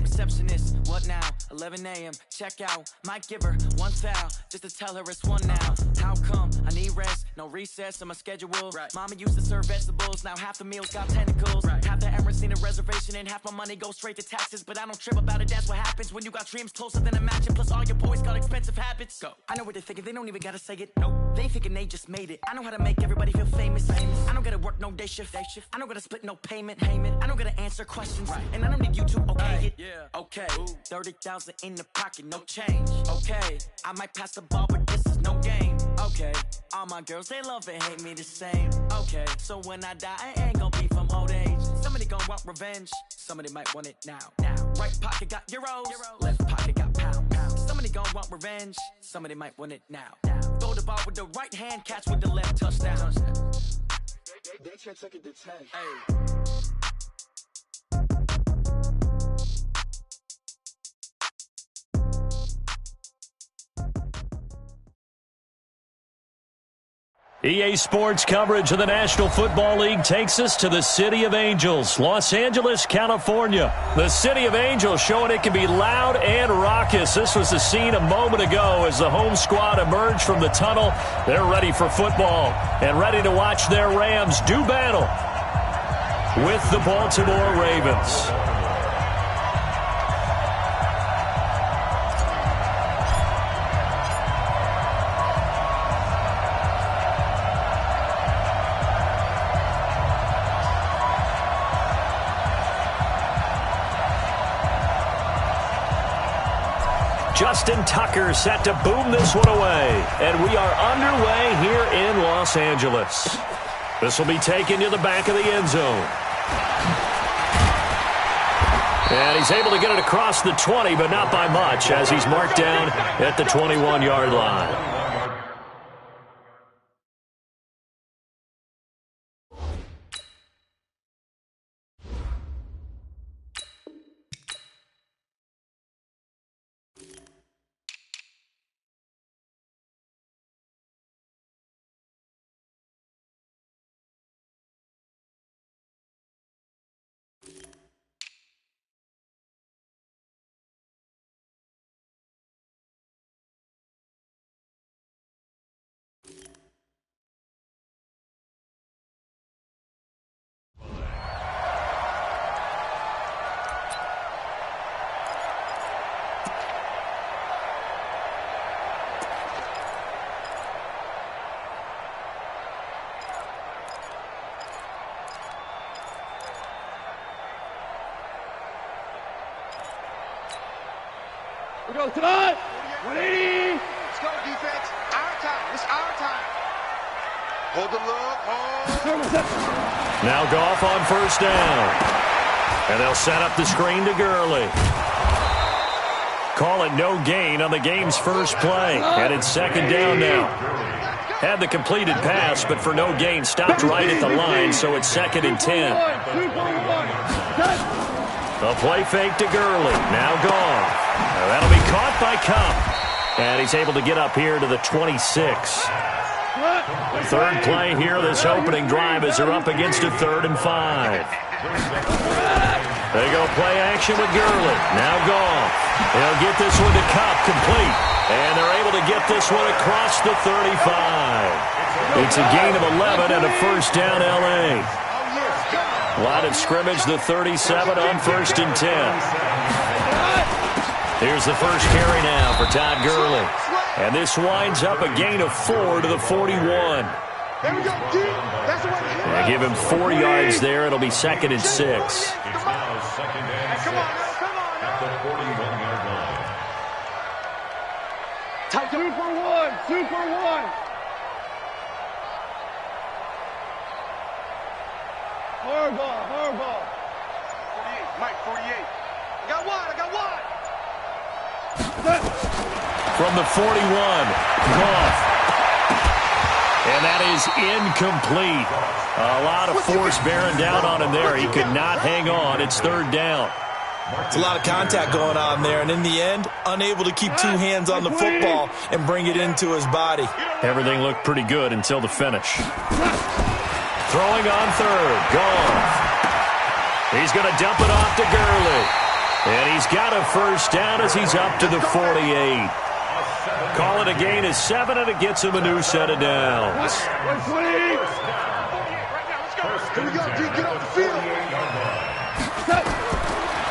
Receptionist, what now? 11 a.m. Check out. Might give her one foul just to tell her it's one now. How come? I need rest, no recess in my schedule. Mama used to serve vegetables, now half the meals got tentacles. Half the errands need a reservation and half my money goes straight to taxes. But I don't trip about it, that's what happens when you got dreams closer than a match. And plus all your boys got expensive habits. Go. I know what they're thinking, they don't even gotta say it. Nope. They thinking they just made it. I know how to make everybody feel famous. I don't gotta work no day shift. I don't gotta split no payment. I don't gotta answer questions. And I don't need you to okay it. Okay, 30,000 in the pocket, no change. Okay, I might pass the ball, but this is no game. Okay, all my girls, they love and hate me the same. Okay, so when I die, I ain't gonna be from old age. Somebody gonna want revenge. Somebody might want it now. Right pocket got euros. Left pocket got pound. Somebody gonna want revenge. Somebody might want it now. Throw the ball with the right hand, catch with the left, touchdown. They can't take it to 10. Hey. EA Sports coverage of the National Football League takes us to the City of Angels, Los Angeles, California. The City of Angels showing it can be loud and raucous. This was the scene a moment ago as the home squad emerged from the tunnel. They're ready for football and ready to watch their Rams do battle with the Baltimore Ravens. Justin Tucker set to boom this one away. And we are underway here in Los Angeles. This will be taken to the back of the end zone. And he's able to get it across the 20, but not by much, as he's marked down at the 21-yard line. We go tonight. 180. Let's go, defense. Our time. It's our time. Hold the look. Hold. Now Goff on first down. And they'll set up the screen to Gurley. Call it no gain on the game's first play. And it's second down now. Had the completed pass, but for no gain, stopped right at the line, so it's second and 10. A play fake to Gurley. Now Goff. That'll be caught by Cup. And he's able to get up here to the 26. Third play here, this opening drive, as they're up against a 3rd and 5. They go play action with Gurley. Now Goff. They'll get this one to Cup, complete. And they're able to get this one across the 35. It's a gain of 11 and a first down L.A. Line of scrimmage, the 37 on 1st and 10. Here's the first carry now for Todd Gurley. And this winds up a gain of 4 to the 41. They give him 4 yards there. It'll be 2nd and 6. Tight 2 for 1. 2 for 1. Hard ball. Hard ball. 48. Mike, 48. I got one. I got one. From the 41, Goff. And that is incomplete. A lot of force bearing down on him there. He could not hang on. It's 3rd down. It's a lot of contact going on there, and in the end, unable to keep 2 hands on the football and bring it into his body. Everything looked pretty good until the finish. Throwing on 3rd, Goff. He's going to dump it off to Gurley. And he's got a first down as he's up to the 48. Call it a gain of 7, and it gets him a new set of downs.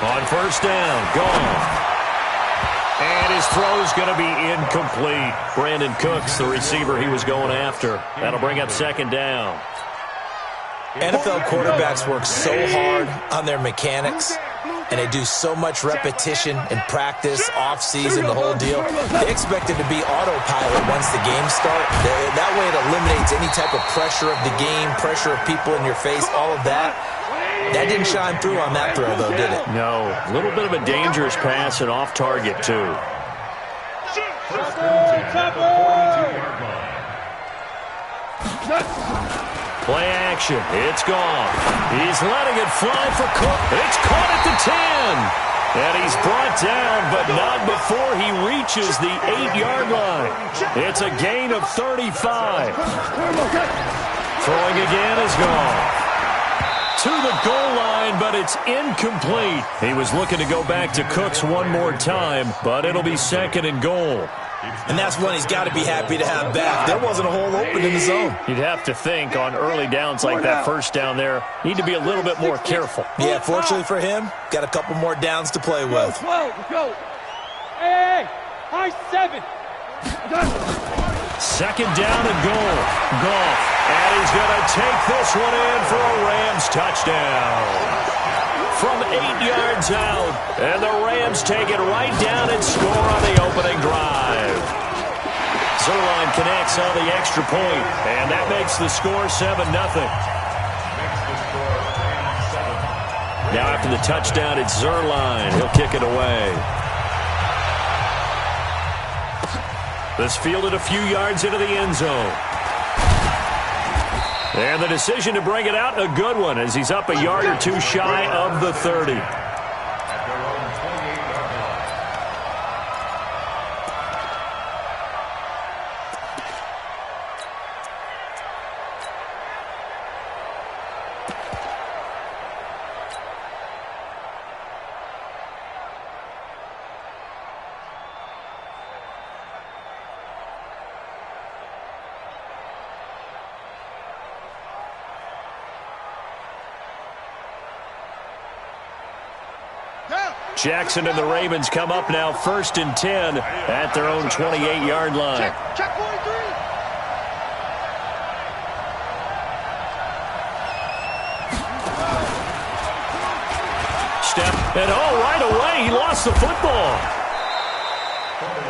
On first down, Goff. And his throw's going to be incomplete. Brandon Cooks, the receiver he was going after. That'll bring up 2nd down. NFL quarterbacks work so hard on their mechanics, and they do so much repetition in practice, off-season, the whole deal. They expect it to be autopilot once the games start. That way it eliminates any type of pressure of the game, pressure of people in your face, all of that. That didn't shine through on that throw, though, did it? No. A little bit of a dangerous pass and off target, too. Play action. It's gone. He's letting it fly for Cook. It's caught at the 10. And he's brought down, but not before he reaches the 8-yard line. It's a gain of 35. Throwing again is gone. To the goal line, but it's incomplete. He was looking to go back to Cooks one more time, but it'll be 2nd and goal. And that's one he's got to be happy to have back. There wasn't a hole open in the zone. You'd have to think on early downs like that first down there, need to be a little bit more careful. Yeah, fortunately for him, got a couple more downs to play with. Go. Hey, high 7. 2nd down and goal. Goff. And he's going to take this one in for a Rams touchdown. From 8 yards out. And the Rams take it right down and score on the opening drive. Zerline connects on the extra point, and that makes the score 7-0. Now after the touchdown, it's Zerline. He'll kick it away. This fielded a few yards into the end zone. And the decision to bring it out, a good one, as he's up a yard or two shy of the 30. Jackson and the Ravens come up now 1st and 10 at their own 28-yard line. Check 43. Step, and right away, he lost the football.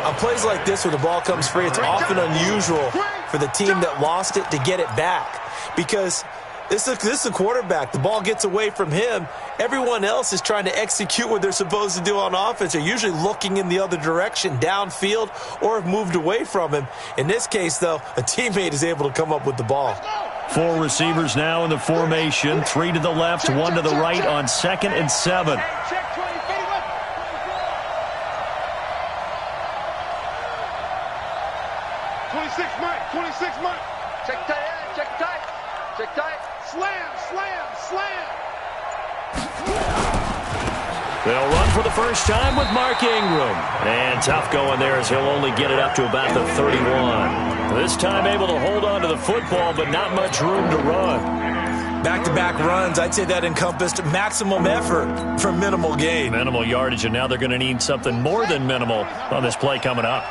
On plays like this where the ball comes free, it's often unusual for the team that lost it to get it back. Because this is a quarterback. The ball gets away from him. Everyone else is trying to execute what they're supposed to do on offense. They're usually looking in the other direction, downfield, or have moved away from him. In this case, though, a teammate is able to come up with the ball. 4 receivers now in the formation. 3 to the left, 1 to the right on 2nd and 7. Check 20, 31. 26 Mike, 26 Mike. Check tight, check tight, check tight. Slam. They'll run for the first time with Mark Ingram. And tough going there as he'll only get it up to about the 31. This time able to hold on to the football, but not much room to run. Back-to-back runs, I'd say that encompassed maximum effort for minimal gain. Minimal yardage, and now they're going to need something more than minimal on this play coming up.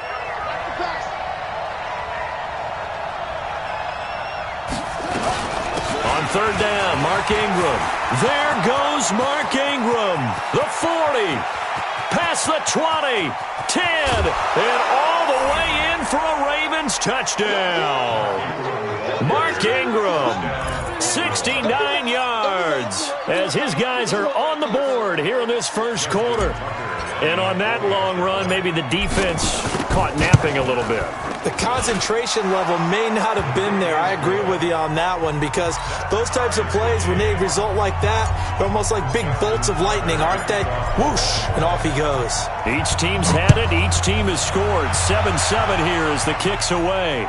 On 3rd down, Mark Ingram. There goes Mark Ingram. The 40. Past the 20. 10. And all the way in for a Ravens touchdown. Mark Ingram. 69 yards. As his guys are on the board here in this first quarter. And on that long run, maybe the defense caught napping a little bit. The concentration level may not have been there. I agree with you on that one because those types of plays, when they result like that, they're almost like big bolts of lightning, aren't they? Whoosh, and off he goes. Each team's had it. Each team has scored. 7-7 here as the kick's away.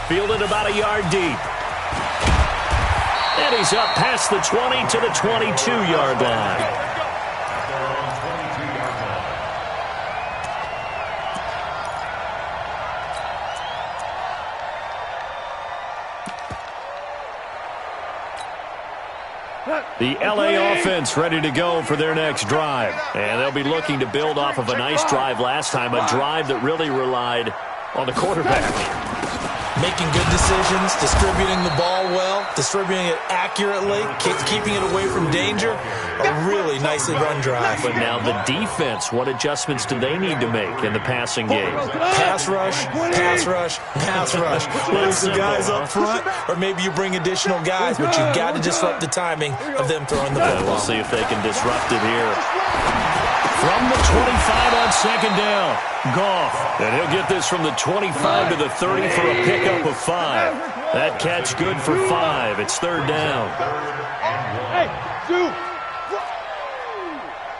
Fielded about a yard deep. And he's up past the 20 to the 22-yard line. The L.A. offense ready to go for their next drive. And they'll be looking to build off of a nice drive last time, a drive that really relied on the quarterback. Making good decisions, distributing the ball well, distributing it accurately, keeping it away from danger. A really nicely run drive. But now the defense, what adjustments do they need to make in the passing game? Pass rush, pass rush, pass rush. Lose some guys up front, or maybe you bring additional guys, but you've got to disrupt the timing of them throwing the football. We'll see if they can disrupt it here. From the 25 on 2nd down, Goff. And he'll get this from the 25 to the 30 for a pickup of 5. That catch good for 5. It's 3rd down. Hey, dude.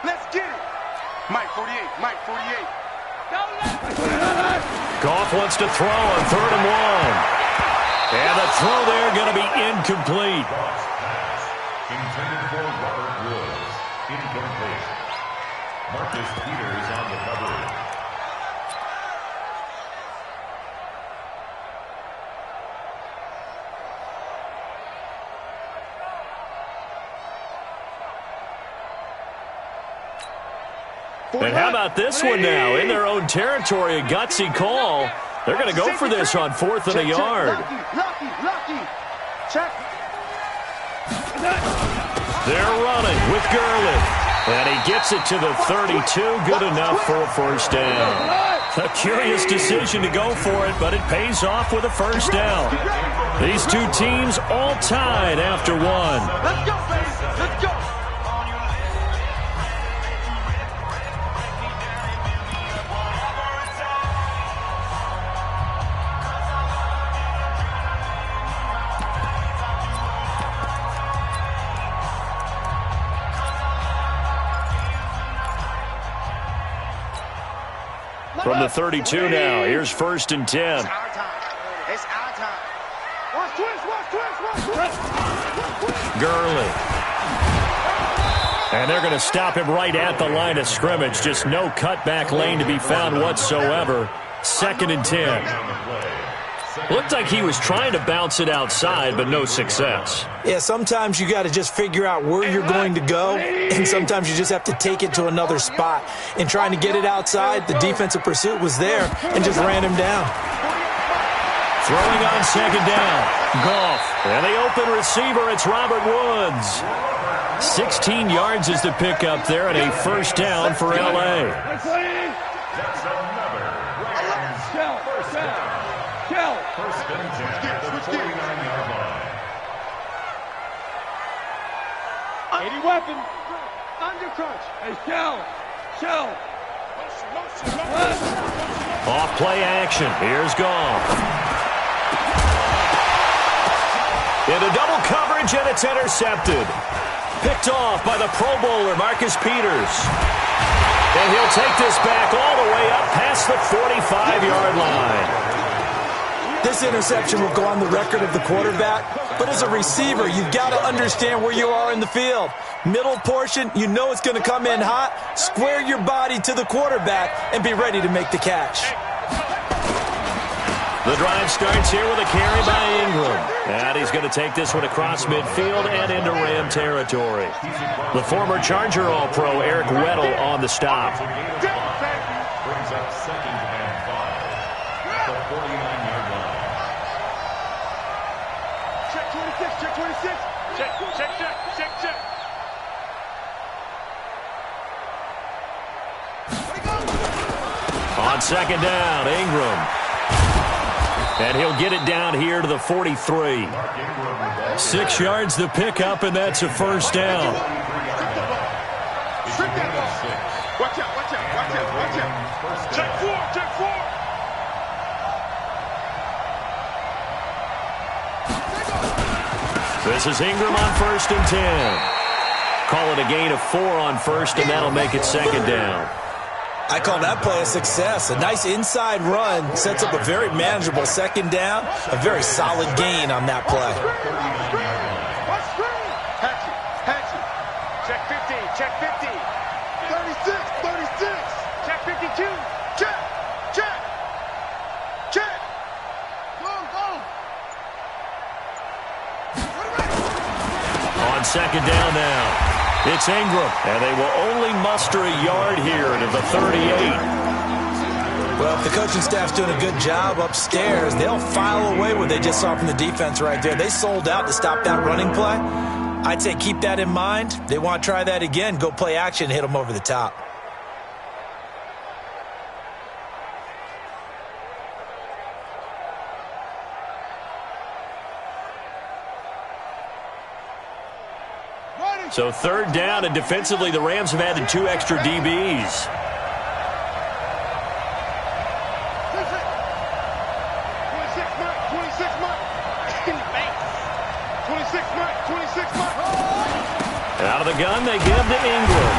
Let's get it. Mike 48. Mike 48. Goff wants to throw on 3rd and 1. And the throw there going to be incomplete. Intended for Robert Woods. Incomplete. Marcus Peters on the coverage. And how about this one now? In their own territory, a gutsy call. They're going to go for this on 4th and a yard. Lucky. Check. They're running with Gurley. And he gets it to the 32. Good enough for a first down. A curious decision to go for it, but it pays off with a first down. These two teams all tied after one. Let's go, baby. Let's go. From the 32 now, here's 1st and 10. It's our time. It's our time. Watch twist. Gurley. And they're going to stop him right at the line of scrimmage. Just no cutback lane to be found whatsoever. 2nd and 10. Looked like he was trying to bounce it outside, but no success. Yeah, sometimes you got to just figure out where you're going to go, and sometimes you just have to take it to another spot. In trying to get it outside, the defensive pursuit was there and just ran him down. Throwing on 2nd down. Goff. And the open receiver, it's Robert Woods. 16 yards is the pickup there, and a first down for L.A. That's another first down. First and 10 at the 49-yard line. 80 weapon. Under crunch. Hey, shell. Off play action. Here's Goff. Into double coverage, and it's intercepted. Picked off by the Pro Bowler, Marcus Peters. And he'll take this back all the way up past the 45-yard line. This interception will go on the record of the quarterback, but as a receiver, you've got to understand where you are in the field. Middle portion, you know it's going to come in hot. Square your body to the quarterback and be ready to make the catch. The drive starts here with a carry by Ingram. And he's going to take this one across midfield and into Ram territory. The former Charger All-Pro Eric Weddle on the stop. Brings up 2nd and 5 at the 49-yard line. Check 26. Check. On 2nd down, Ingram. And he'll get it down here to the 43. 6 yards the pickup, and that's a first down. Watch out. Check 4. This is Ingram on 1st and 10. Call it a gain of 4 on 1st, and that'll make it 2nd down. I call that play a success. A nice inside run sets up a very manageable 2nd down. A very solid gain on that play. Hatchet. Check 50. 36. Check 52. Check. Go. On 2nd down now. It's Ingram, and they will only muster a yard here to the 38. Well, if the coaching staff's doing a good job upstairs, they'll file away what they just saw from the defense right there. They sold out to stop that running play. I'd say keep that in mind. They want to try that again, go play action, hit them over the top. So 3rd down, and defensively, the Rams have added 2 extra DBs. 26 Mike. Out of the gun, they give to Ingram.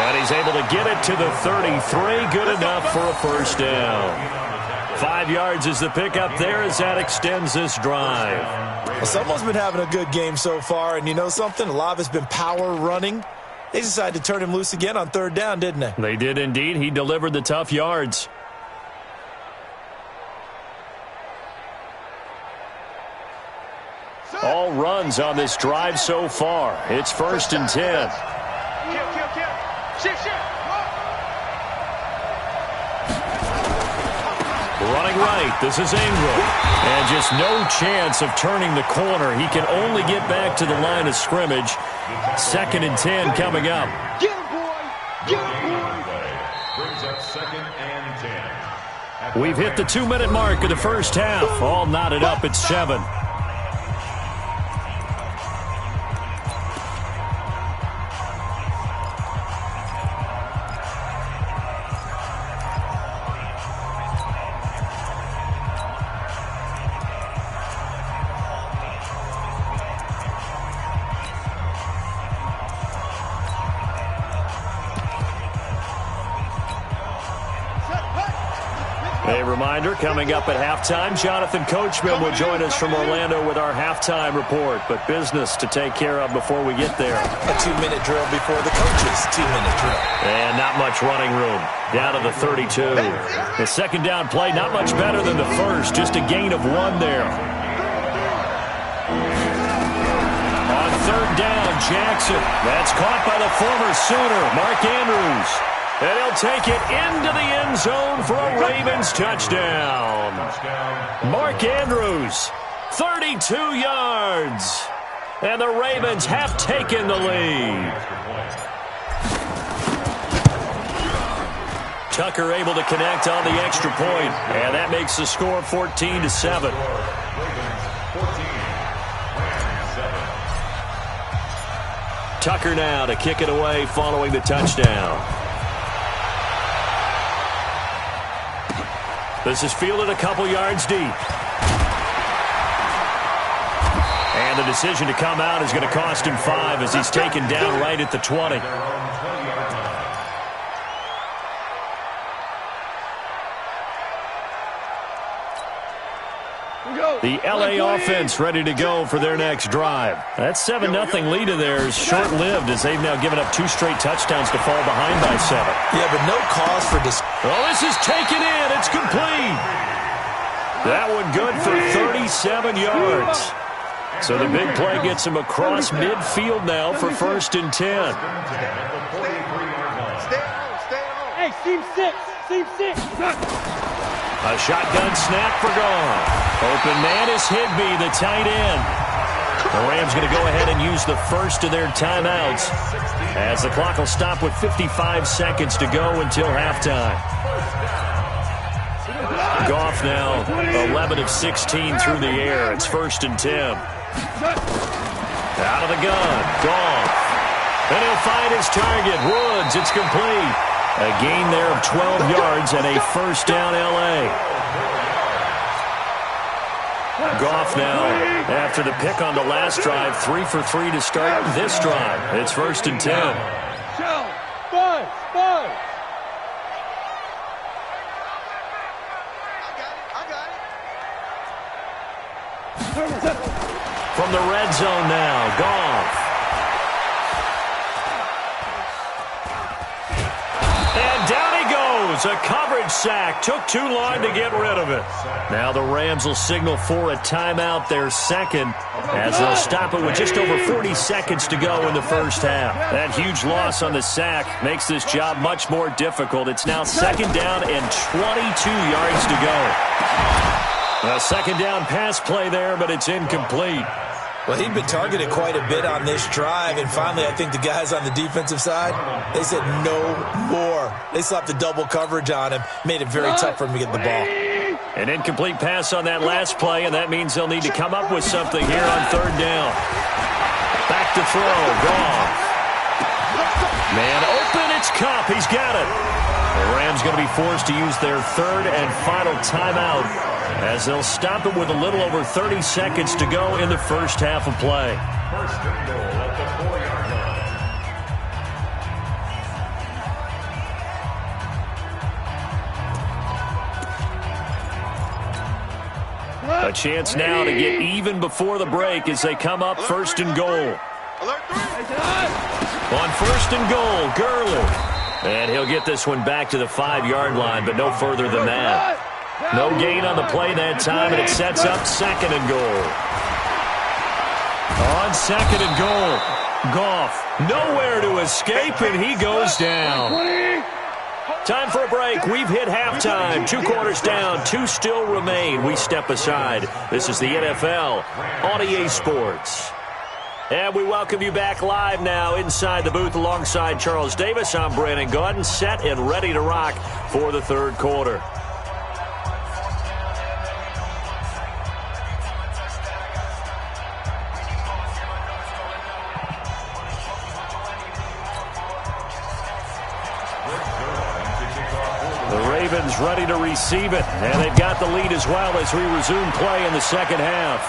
And he's able to get it to the 33. Good enough for a first down. 5 yards is the pickup there as that extends this drive. Well, someone's been having a good game so far, and you know something? A lot of it's been power running. They decided to turn him loose again on third down, didn't they? They did indeed. He delivered the tough yards. All runs on this drive so far. It's 1st and 10. Running right, this is Ingram. And just no chance of turning the corner. He can only get back to the line of scrimmage. 2nd and 10 coming up. Get him, boy! Get him, boy! Brings up 2nd and 10. We've hit the 2-minute mark of the first half. All knotted up at 7. A reminder, coming up at halftime, Jonathan Coachman will join us from Orlando with our halftime report. But business to take care of before we get there. A 2-minute drill before the coach's 2-minute drill. And not much running room. Down to the 32. The second down play, not much better than the first. Just a gain of 1 there. On third down, Jackson. That's caught by the former Sooner, Mark Andrews. And he'll take it into the end zone for a Ravens touchdown. Mark Andrews, 32 yards. And the Ravens have taken the lead. Tucker able to connect on the extra point, and that makes the score 14-7. Tucker now to kick it away following the touchdown. This is fielded a couple yards deep. And the decision to come out is going to cost him 5 as he's taken down right at the 20. The L.A. offense ready to go for their next drive. That 7-0 lead of theirs short-lived as they've now given up 2 straight touchdowns to fall behind by 7. Yeah, but no cause for this. Oh, this is taken in. It's complete. That one good for 37 yards. So the big play gets him across midfield now for 1st and 10. Hey, seam 6. Seam 6. A shotgun snap for gone. Open man is Higbee, the tight end. The Rams going to go ahead and use the first of their timeouts as the clock will stop with 55 seconds to go until halftime. Goff now 11 of 16 through the air. It's 1st and 10. Out of the gun, Goff. And he'll find his target, Woods. It's complete. A gain there of 12 yards and a first down L.A. Goff now, after the pick on the last drive, 3 for 3 to start this drive. It's 1st and 10. Buzz. I got it. From the red zone now, Goff. And down he goes. A coverage sack. Took too long to get rid of it. Now the Rams will signal for a timeout, their second, as they'll stop it with just over 40 seconds to go in the first half. That huge loss on the sack makes this job much more difficult. It's now 2nd down and 22 yards to go. A 2nd down pass play there, but it's incomplete. Well, he'd been targeted quite a bit on this drive, and finally I think the guys on the defensive side, they said no more. They slapped the double coverage on him, made it very tough for him to get the ball. An incomplete pass on that last play, and that means they'll need to come up with something here on 3rd down. Back to throw, Goff. Man open, it's Kupp. He's got it. The Rams going to be forced to use their 3rd and final timeout as they'll stop it with a little over 30 seconds to go in the first half of play. 1st and goal at the 4-yard line. A chance now to get even before the break as they come up first and goal. On first and goal, Gurley. And he'll get this one back to the 5-yard line, but no further than that. No gain on the play that time, and it sets up second and goal. On second and goal, Goff nowhere to escape, and he goes down. Time for a break. We've hit halftime. 2 quarters down, 2 still remain. We step aside. This is the NFL on EA Sports. And we welcome you back live now inside the booth alongside Charles Davis. I'm Brandon Gaudin, set and ready to rock for the third quarter. Ravens ready to receive it, and they've got the lead as well as we resume play in the second half.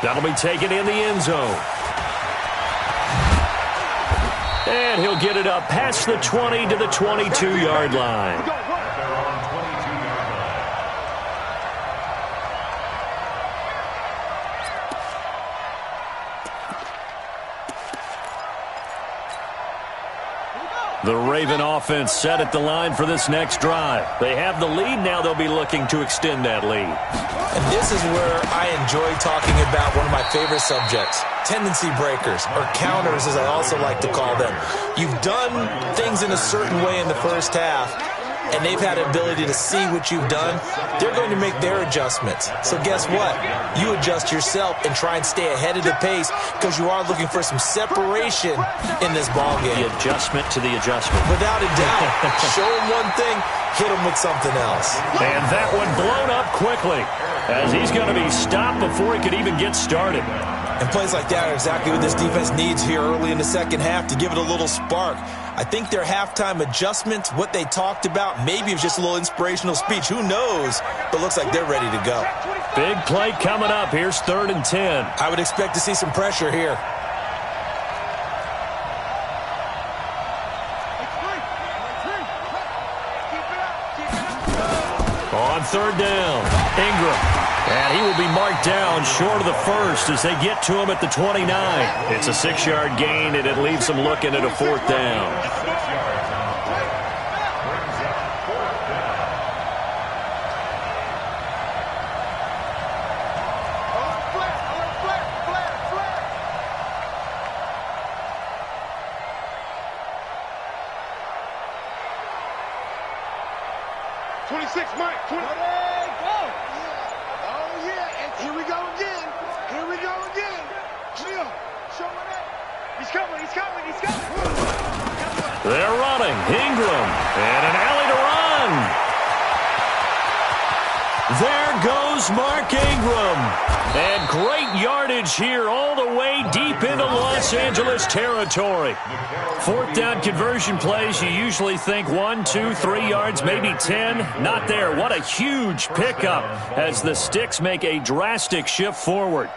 That'll be taken in the end zone. And he'll get it up past the 20 to the 22-yard line. The Raven offense set at the line for this next drive. They have the lead. Now they'll be looking to extend that lead. And this is where I enjoy talking about one of my favorite subjects, tendency breakers, or counters as I also like to call them. You've done things in a certain way in the first half, and they've had the ability to see what you've done. They're going to make their adjustments. So guess what? You adjust yourself and try and stay ahead of the pace because you are looking for some separation in this ball game. The adjustment to the adjustment. Without a doubt. Show them one thing, hit them with something else. And that one blown up quickly as he's going to be stopped before he could even get started. And plays like that are exactly what this defense needs here early in the second half to give it a little spark. I think their halftime adjustments, what they talked about, maybe it was just a little inspirational speech. Who knows? But looks like they're ready to go. Big play coming up. Here's 3rd and 10. I would expect to see some pressure here. On 3rd down, Ingram. And he will be marked down short of the first as they get to him at the 29. It's a 6-yard gain, and it leaves them looking at a 4th down. They're running. Ingram. And an alley to run. There goes Mark Ingram. And great yardage here all the way deep into Los Angeles territory. 4th down conversion plays, you usually think 1, 2, 3 yards, maybe 10. Not there. What a huge pickup as the Sticks make a drastic shift forward.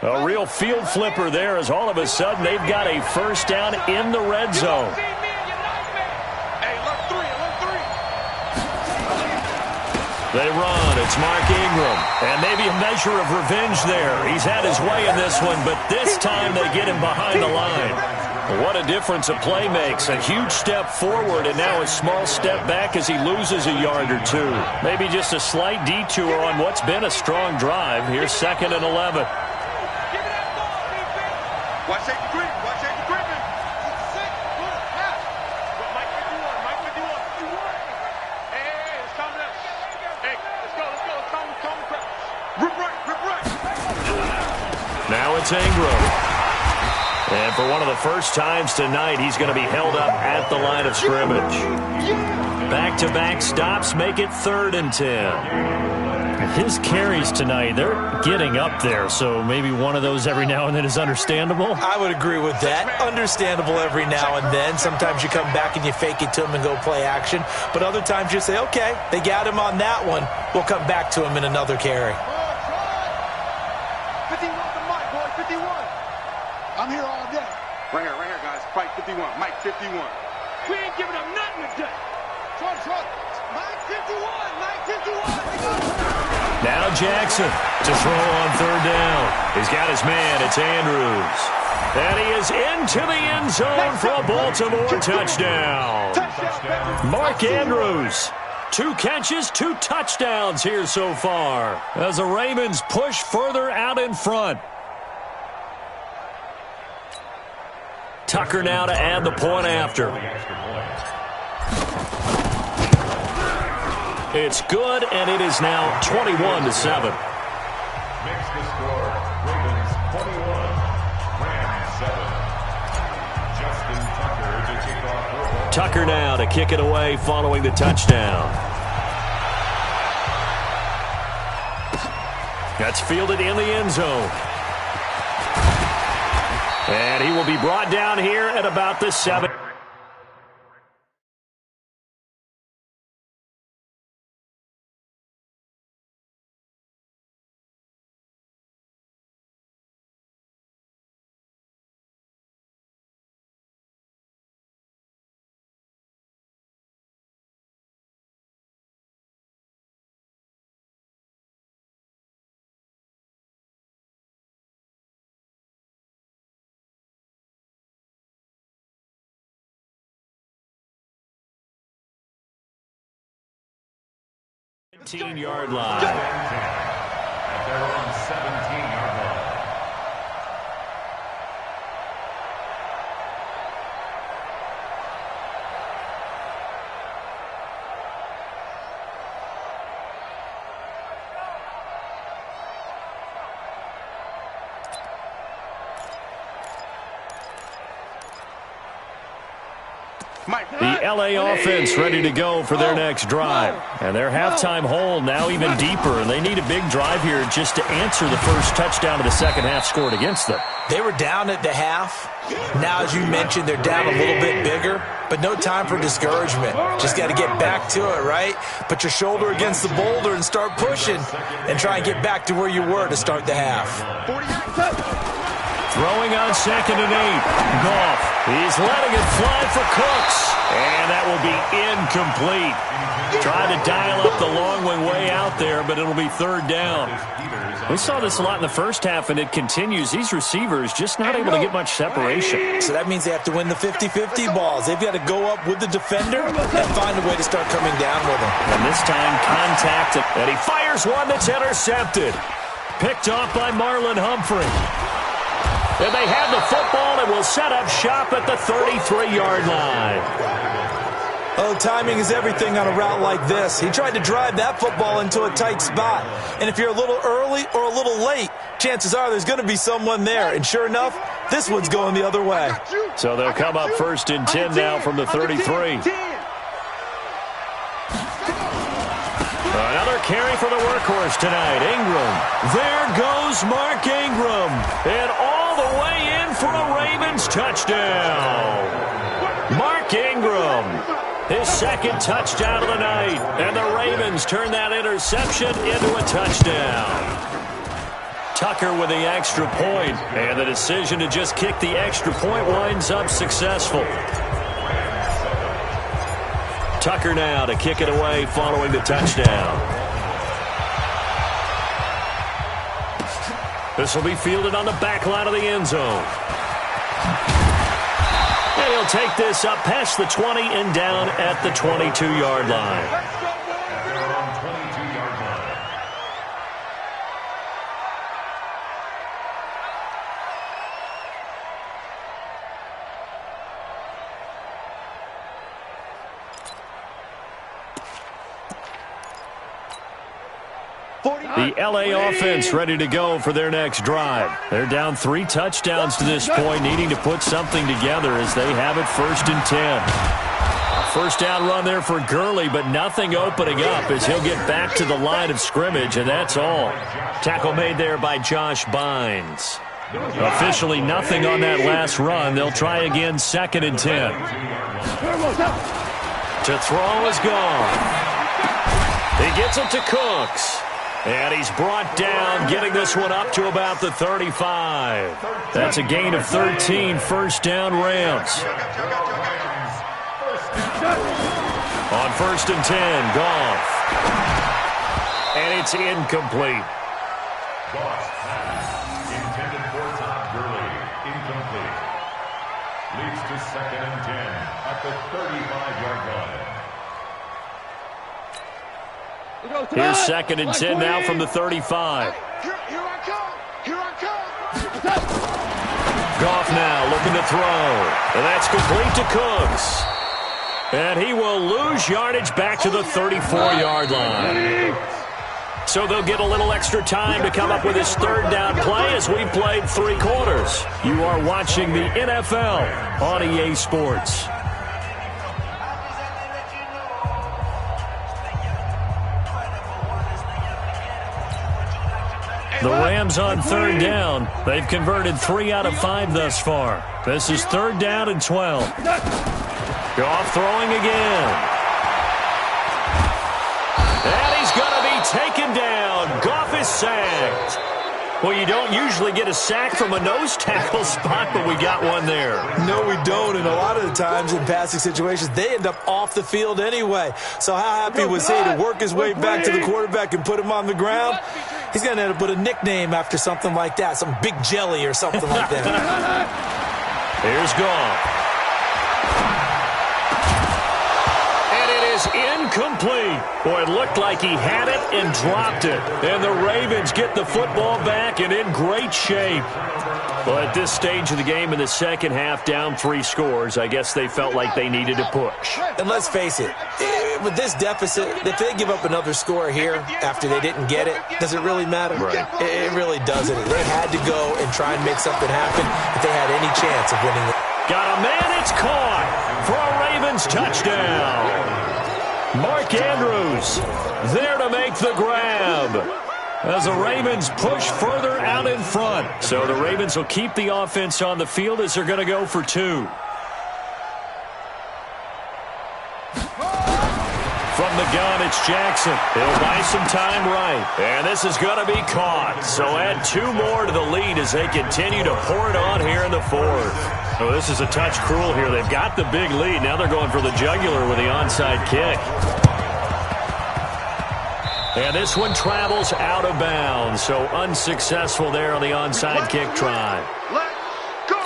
A real field flipper there as all of a sudden they've got a first down in the red zone. They run. It's Mark Ingram. And maybe a measure of revenge there. He's had his way in this one, but this time they get him behind the line. What a difference a play makes. A huge step forward and now a small step back as he loses a yard or two. Maybe just a slight detour on what's been a strong drive. Here's 2nd and 11. Watch that green. Watch that green. Mike 51. Mike 51. Hey, it's coming up. Hey, let's go. It's coming. Rip right. Now it's Ingram. And for one of the first times tonight, he's going to be held up at the line of scrimmage. Back-to-back stops make it 3rd and 10. His carries tonight, they're getting up there, so maybe one of those every now and then is understandable. I would agree with that. Understandable every now and then. Sometimes you come back and you fake it to him and go play action. But other times you say, okay, they got him on that one. We'll come back to him in another carry. 51 to Mike, boy, 51. I'm here all day. Right here, guys. Fight 51. Mike 51. We ain't giving up nothing today. Trot. Mike 51. Mike 51. Now Jackson to throw on third down. He's got his man. It's Andrews. And he is into the end zone for a Baltimore touchdown. Mark Andrews. 2 catches, 2 touchdowns here so far as the Ravens push further out in front. Tucker now to add the point after. It's good, and it is now 21-7. Makes the score. Ravens 21, Rams 7. Justin Tucker to kick off. Tucker now to kick it away following the touchdown. That's fielded in the end zone. And he will be brought down here at about the 7. Yard line. At their own 17-yard line. The LA offense ready to go for their next drive. And their halftime hole now even deeper. And they need a big drive here just to answer the first touchdown of the second half scored against them. They were down at the half. Now, as you mentioned, they're down a little bit bigger. But no time for discouragement. Just got to get back to it, right? Put your shoulder against the boulder and start pushing. And try and get back to where you were to start the half. Throwing on 2nd and 8. Goff. He's letting it fly for Cooks. And that will be incomplete. Trying to dial up the long one way out there, but it'll be 3rd down. We saw this a lot in the first half, and it continues. These receivers just not able to get much separation. So that means they have to win the 50-50 balls. They've got to go up with the defender and find a way to start coming down with him. And this time, contact, and he fires one that's intercepted. Picked off by Marlon Humphrey. And they have the football and will set up shop at the 33-yard line. Oh, timing is everything on a route like this. He tried to drive that football into a tight spot. And if you're a little early or a little late, chances are there's going to be someone there. And sure enough, this one's going the other way. So they'll come up 1st and 10 now from the 33. Another carry for the workhorse tonight, Ingram. There goes Mark Ingram. And all the way in for a Ravens touchdown. Mark Ingram, his 2nd touchdown of the night. And the Ravens turn that interception into a touchdown. Tucker with the extra point. And the decision to just kick the extra point winds up successful. Tucker now to kick it away following the touchdown. This will be fielded on the back line of the end zone. And he'll take this up past the 20 and down at the 22-yard line. The LA offense ready to go for their next drive. They're down 3 touchdowns to this point, needing to put something together as they have it 1st and 10. First down run there for Gurley, but nothing opening up as he'll get back to the line of scrimmage, and that's all. Tackle made there by Josh Bynes. Officially nothing on that last run. They'll try again, 2nd and 10. To throw is gone. He gets it to Cooks. And he's brought down, getting this one up to about the 35. That's a gain of 13, first down Rams. On 1st and 10, Goff. And it's incomplete. Goff's pass, intended for Todd Gurley, incomplete. Leads to 2nd and 10 at the 35-yard line. Here's 2nd and 10 now from the 35. Here I come. Here I come. Goff now looking to throw. And that's complete to Cooks. And he will lose yardage back to the 34-yard line. So they'll get a little extra time to come up with his 3rd down play as we played 3 quarters. You are watching the NFL on EA Sports. The Rams on 3rd down. They've converted 3 out of 5 thus far. This is 3rd down and 12. Goff throwing again. And he's going to be taken down. Goff is sacked. Well, you don't usually get a sack from a nose tackle spot, but we got one there. No, we don't, and a lot of the times in passing situations, they end up off the field anyway. So how happy was he to work his way back to the quarterback and put him on the ground? He's going to end up with a nickname after something like that, some Big Jelly or something like that. Here's Goff. Incomplete. Boy, it looked like he had it and dropped it. And the Ravens get the football back and in great shape. Well, at this stage of the game in the second half, down 3 scores, I guess they felt like they needed to push. And let's face it, with this deficit, if they give up another score here after they didn't get it, does it really matter? Right. It really doesn't. They had to go and try and make something happen if they had any chance of winning it. Got a man, it's caught for a Ravens touchdown. Mark Andrews there to make the grab as the Ravens push further out in front. So the Ravens will keep the offense on the field as they're going to go for 2. From the gun, it's Jackson. He'll buy some time right. And this is going to be caught. So add 2 more to the lead as they continue to pour it on here in the 4th. Oh, this is a touch cruel here. They've got the big lead. Now they're going for the jugular with the onside kick. And this one travels out of bounds. So unsuccessful there on the onside kick try. Let's go.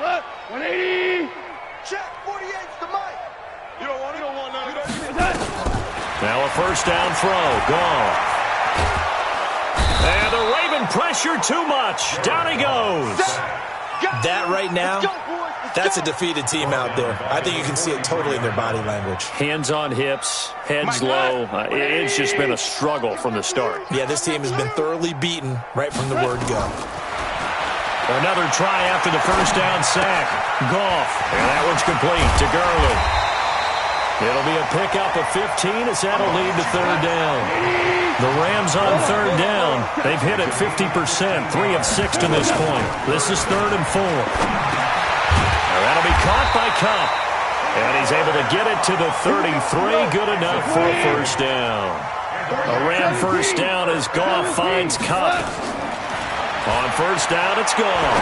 What? 180. Check. 48's the mic. You don't want none. Now a first down throw. Gone. And the Raven pressure too much. Down he goes. That right now, that's a defeated team out there. I think you can see it totally in their body language. Hands on hips, heads low. It's just been a struggle from the start. Yeah, this team has been thoroughly beaten right from the word go. Another try after the first down sack. Goff. And that one's complete to Gurley. It'll be a pickup of 15 as that'll lead to 3rd down. The Rams on 3rd down. They've hit it 50%, 3 of 6 to this point. This is 3rd and 4. Now that'll be caught by Kupp. And he's able to get it to the 33. Good enough for a first down. A Ram first down as Goff finds Kupp. On first down, it's gone.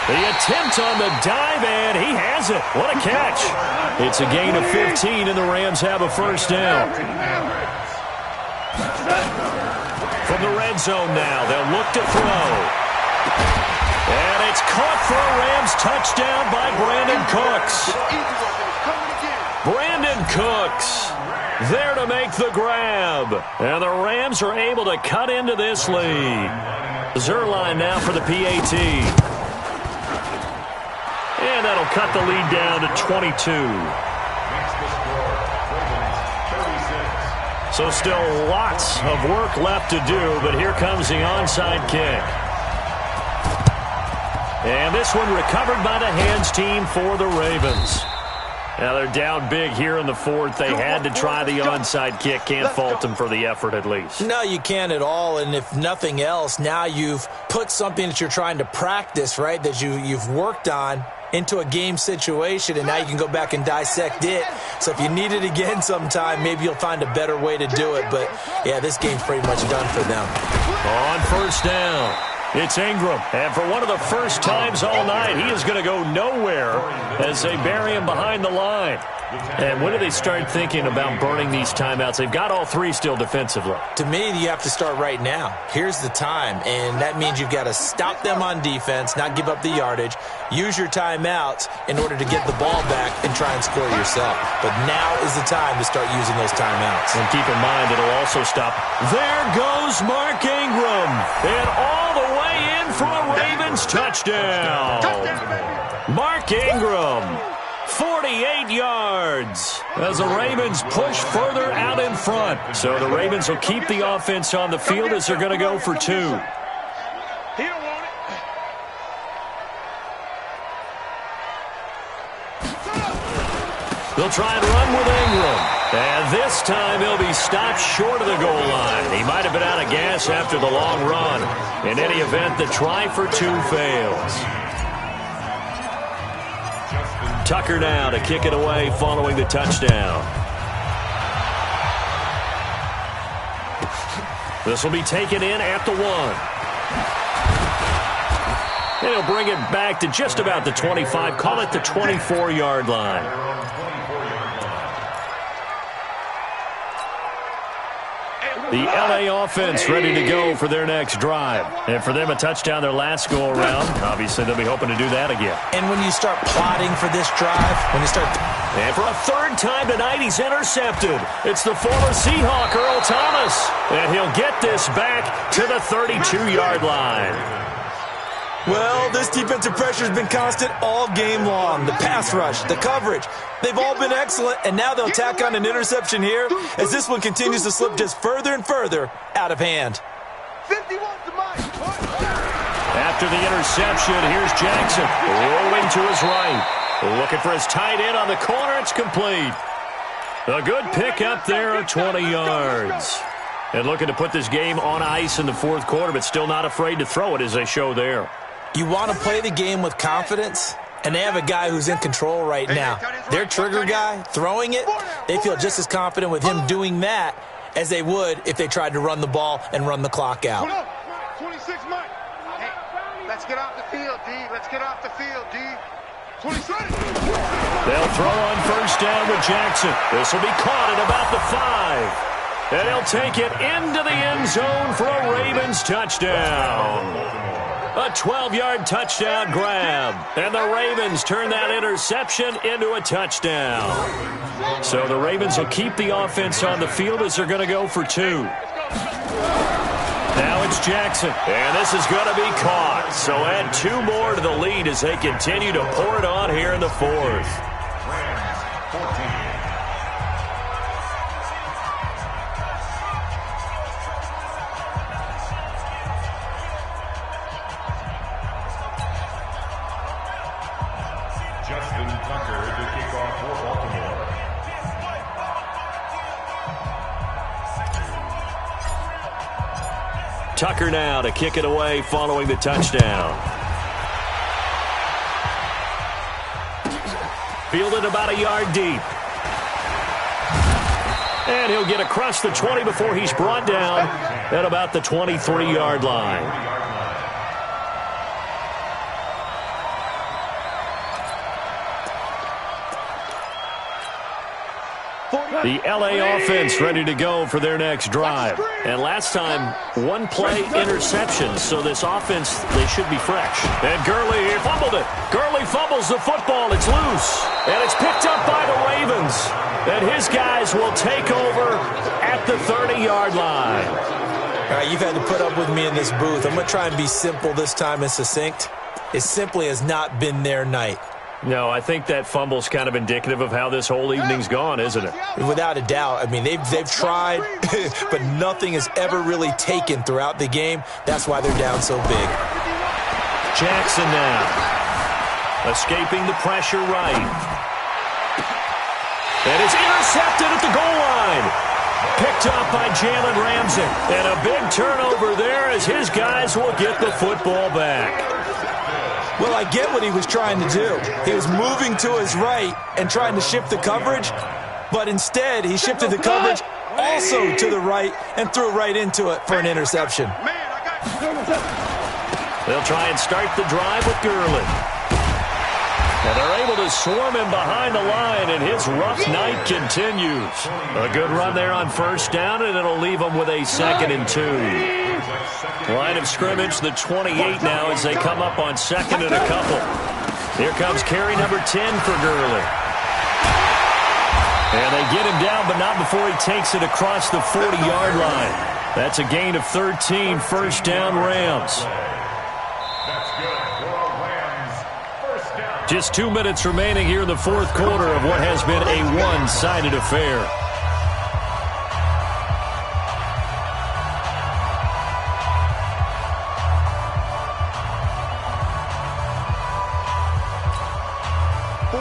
The attempt on the dive, and he has it. What a catch. It's a gain of 15, and the Rams have a first down. From the red zone now, they'll look to throw. And it's caught for a Rams touchdown by Brandon Cooks. Brandon Cooks there to make the grab. And the Rams are able to cut into this lead. Zerline now for the PAT. And that'll cut the lead down to 22. So still lots of work left to do, but here comes the onside kick. And this one recovered by the hands team for the Ravens. Now they're down big here in the fourth. They had to try the onside kick. Can't fault them for the effort at least. No, you can't at all. And if nothing else, now you've put something that you're trying to practice, right, that you've worked on into a game situation, and now you can go back and dissect it. So if you need it again sometime, maybe you'll find a better way to do it. But, yeah, this game's pretty much done for them. On first down, it's Ingram. And for one of the first times all night, he is going to go nowhere as they bury him behind the line. And when do they start thinking about burning these timeouts? They've got all three still defensively. To me, you have to start right now. Here's the time, and that means you've got to stop them on defense, not give up the yardage, use your timeouts in order to get the ball back and try and score yourself. But now is the time to start using those timeouts. And keep in mind, it'll also stop. There goes Mark Ingram, and all the way in for a Ravens touchdown. Mark Ingram. 48 yards as the Ravens push further out in front. So the Ravens will keep the offense on the field as they're going to go for two. He don't want it. They'll try and run with Ingram. And this time he'll be stopped short of the goal line. He might have been out of gas after the long run. In any event, the try for two fails. Tucker now to kick it away following the touchdown. This will be taken in at the 1. And he'll bring it back to just about the 25. Call it the 24-yard line. The LA offense ready to go for their next drive. And for them, a touchdown their last go-around. Obviously, they'll be hoping to do that again. And when you start plotting for this drive, And for a third time tonight, he's intercepted. It's the former Seahawk, Earl Thomas. And he'll get this back to the 32-yard line. Well, this defensive pressure has been constant all game long. The pass rush, the coverage, they've all been excellent, and now they'll tack on an interception here as this one continues to slip just further and further out of hand. 51 to mine. After the interception, here's Jackson rolling to his right. Looking for his tight end on the corner. It's complete. A good pick up there of 20 yards. And looking to put this game on ice in the fourth quarter, but still not afraid to throw it as they show there. You want to play the game with confidence, and they have a guy who's in control right now. Their trigger guy, throwing it, they feel just as confident with him doing that as they would if they tried to run the ball and run the clock out. 26 Mike. Hey, let's get off the field, D. Let's get off the field, D. 26. They'll throw on first down with Jackson. This will be caught at about the 5. And he'll take it into the end zone for a Ravens touchdown. A 12-yard touchdown grab. And the Ravens turn that interception into a touchdown. So the Ravens will keep the offense on the field as they're going to go for two. Now it's Jackson. And this is going to be caught. So add 2 more to the lead as they continue to pour it on here in the fourth. Tucker now to kick it away following the touchdown. Fielded about a yard deep. And he'll get across the 20 before he's brought down at about the 23-yard line. The LA offense ready to go for their next drive. And last time, 1-play interception. So this offense, they should be fresh. And Gurley fumbled it. Gurley fumbles the football. It's loose. And it's picked up by the Ravens. And his guys will take over at the 30-yard line. All right, you've had to put up with me in this booth. I'm going to try and be simple this time and succinct. It simply has not been their night. No, I think that fumble's kind of indicative of how this whole evening's gone, isn't it? Without a doubt. I mean, they've tried, but nothing has ever really taken throughout the game. That's why they're down so big. Jackson now. Escaping the pressure right. And it's intercepted at the goal line. Picked up by Jalen Ramsey. And a big turnover there as his guys will get the football back. Well, I get what he was trying to do. He was moving to his right and trying to shift the coverage, but instead he shifted the coverage also to the right and threw right into it for an interception. They'll try and start the drive with Gurley. And they're able to swarm him behind the line, and his rough night continues. A good run there on first down, and it'll leave him with a 2nd and 2. Line of scrimmage, the 28 now as they come up on 2nd and a couple. Here comes carry number 10 for Gurley. And they get him down, but not before he takes it across the 40-yard line. That's a gain of 13, first down Rams. Just 2 minutes remaining here in the fourth quarter of what has been a one-sided affair.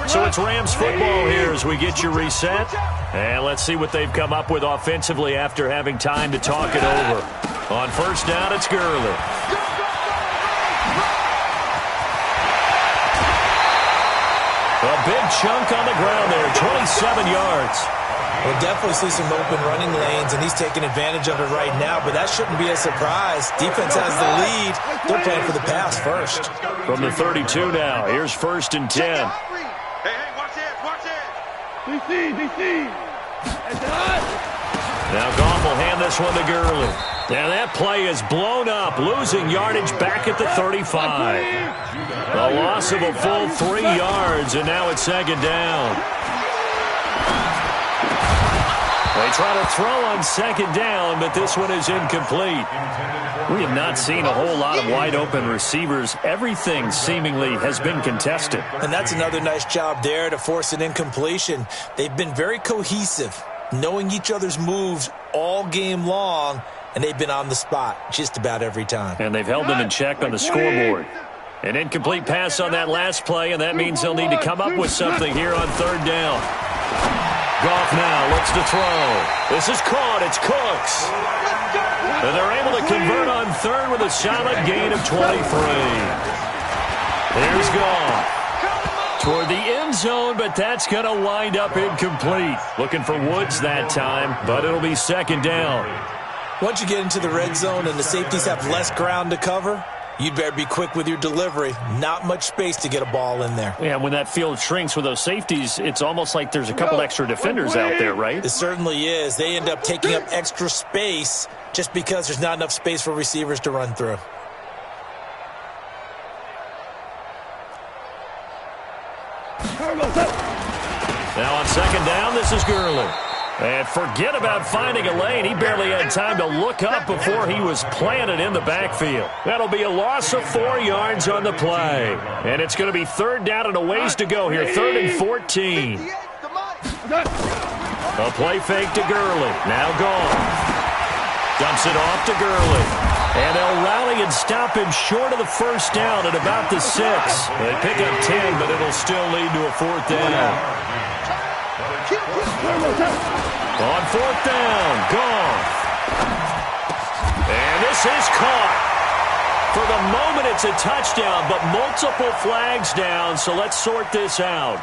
So it's Rams football here as we get you reset. And let's see what they've come up with offensively after having time to talk it over. On first down, it's Gurley. A big chunk on the ground there, 27 yards. We'll definitely see some open running lanes, and he's taking advantage of it right now, but that shouldn't be a surprise. Defense has the lead. They're playing for the pass first. From the 32 now, here's 1st and 10. Hey, watch it. DC. Now Goff will hand this one to Gurley. Now that play is blown up, losing yardage back at the 35. A loss of a full 3 yards, and now it's 2nd down. They try to throw on 2nd down, but this one is incomplete. We have not seen a whole lot of wide-open receivers. Everything seemingly has been contested. And that's another nice job there to force an incompletion. They've been very cohesive, knowing each other's moves all game long, and they've been on the spot just about every time. And they've held them in check on the scoreboard. An incomplete pass on that last play, and that means they'll need to come up with something here on 3rd down. Goff now looks to throw. This is caught. It's Cooks. And they're able to convert on 3rd with a solid gain of 23. Here's Goff. Toward the end zone, but that's going to wind up incomplete. Looking for Woods that time, but it'll be 2nd down. Once you get into the red zone and the safeties have less ground to cover, you'd better be quick with your delivery. Not much space to get a ball in there. Yeah, when that field shrinks with those safeties, it's almost like there's a couple extra defenders out there, right? It certainly is. They end up taking up extra space just because there's not enough space for receivers to run through. Now on 2nd down, this is Gurley. And forget about finding a lane. He barely had time to look up before he was planted in the backfield. That'll be a loss of 4 yards on the play. And it's going to be 3rd down and a ways to go here. 3rd and 14. A play fake to Gurley. Now gone. Dumps it off to Gurley. And they'll rally and stop him short of the 1st down at about the 6. They pick up 10, but it'll still lead to a 4th down. On 4th down, Goff. And this is caught. For the moment, it's a touchdown, but multiple flags down, so let's sort this out.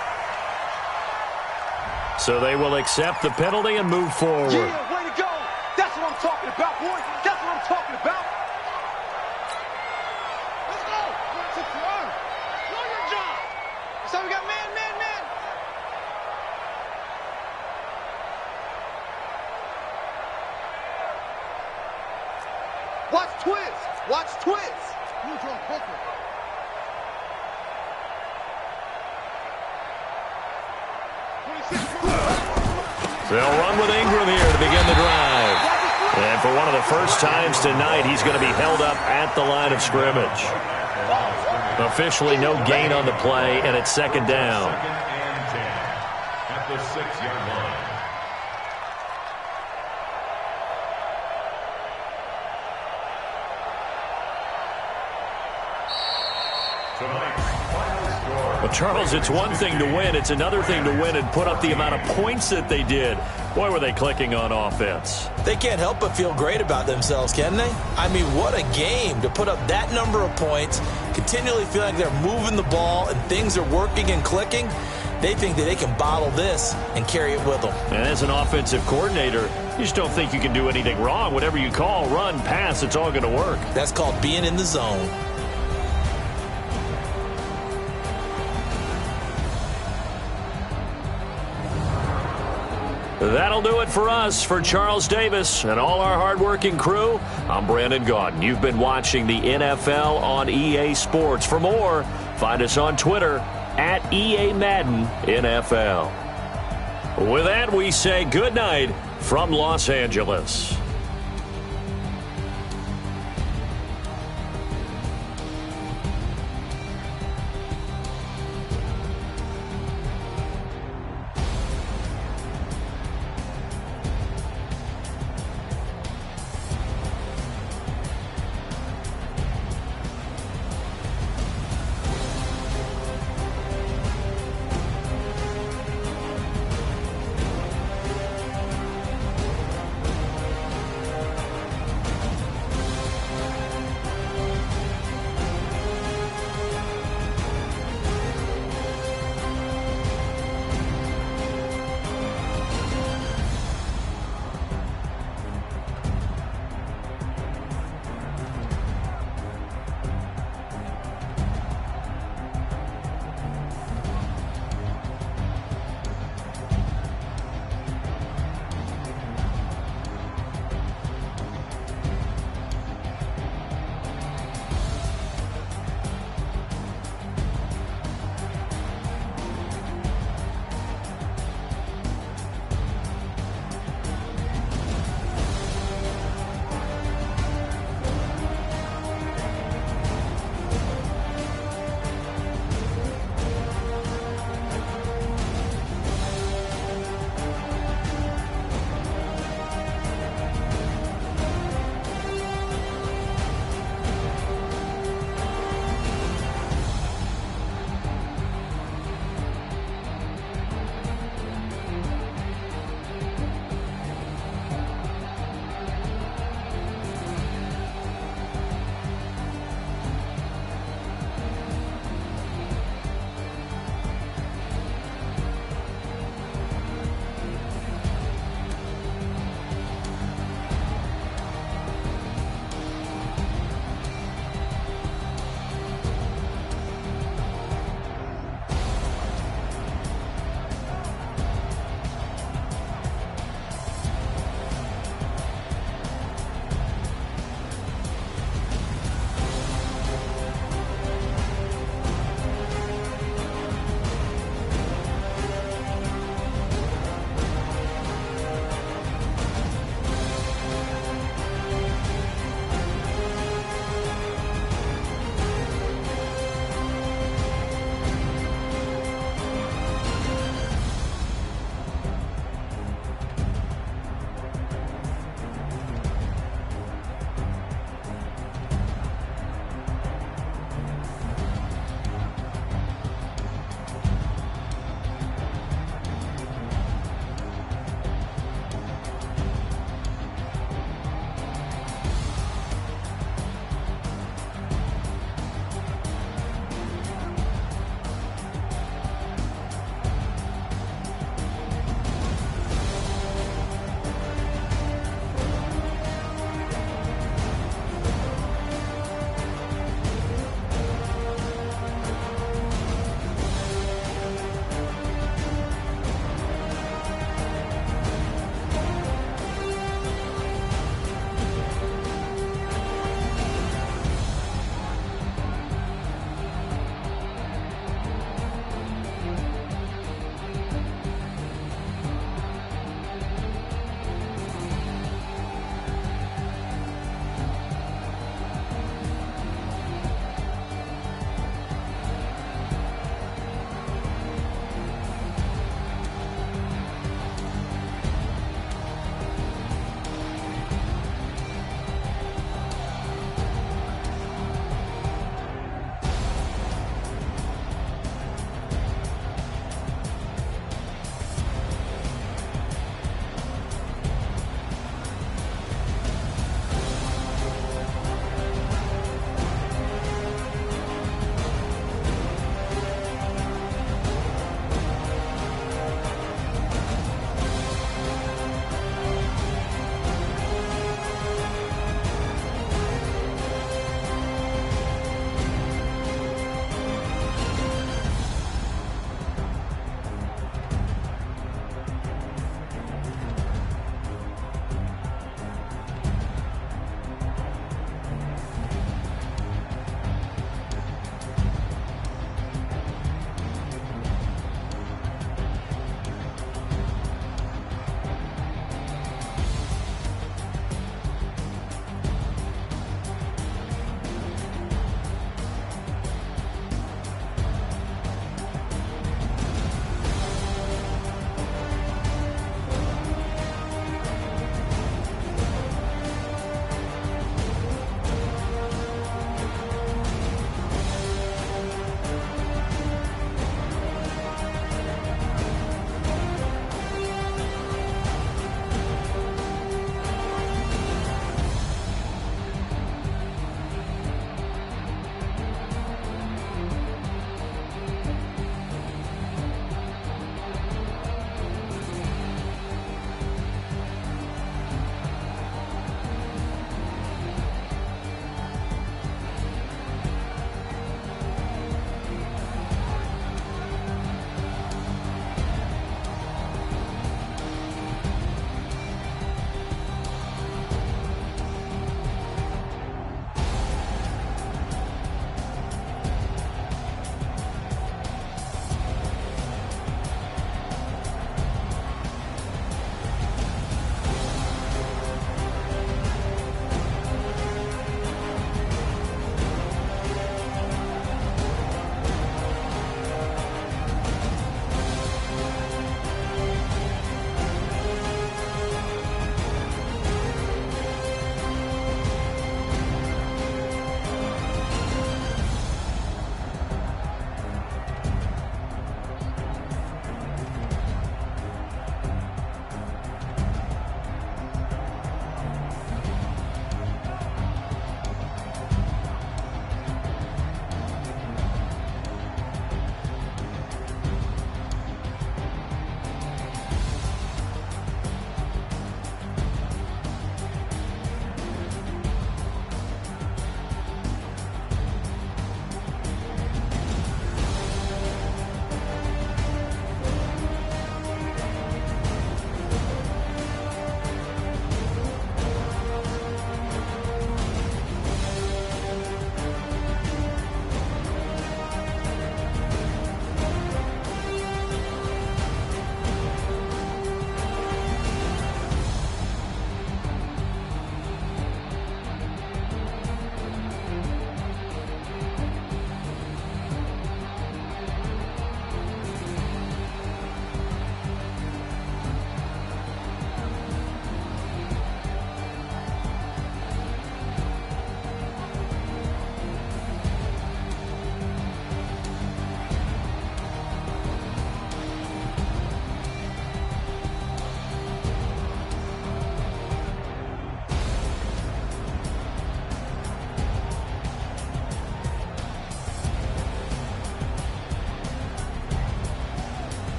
So they will accept the penalty and move forward. Yeah, way to go. That's what I'm talking about, boys. That's what I'm talking about. Let's go. Know your job. So we got man. Watch twist. Watch twist. They'll run with Ingram here to begin the drive. And for one of the first times tonight, he's going to be held up at the line of scrimmage. Officially no gain on the play, and it's 2nd down. At the 6-yard line. Well, Charles, it's one thing to win. It's another thing to win and put up the amount of points that they did. Boy, were they clicking on offense. They can't help but feel great about themselves, can they? I mean, what a game to put up that number of points, continually feeling like they're moving the ball and things are working and clicking. They think that they can bottle this and carry it with them. And as an offensive coordinator, you just don't think you can do anything wrong. Whatever you call, run, pass, it's all going to work. That's called being in the zone. That'll do it for us. For Charles Davis and all our hardworking crew, I'm Brandon Gaudin. You've been watching the NFL on EA Sports. For more, find us on Twitter at EA Madden NFL. With that, we say good night from Los Angeles.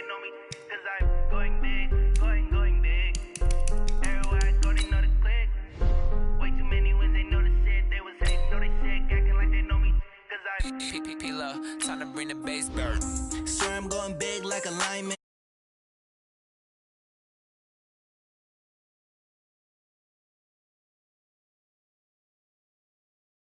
they know me, cause I'm going big, going big. Everywhere I go, they know the click. Way too many wins, they know the shit. They was hate, know they sick, acting like they know me, cause I'm P-Lo, time to bring the bass burn. Swear I'm going big like a lineman.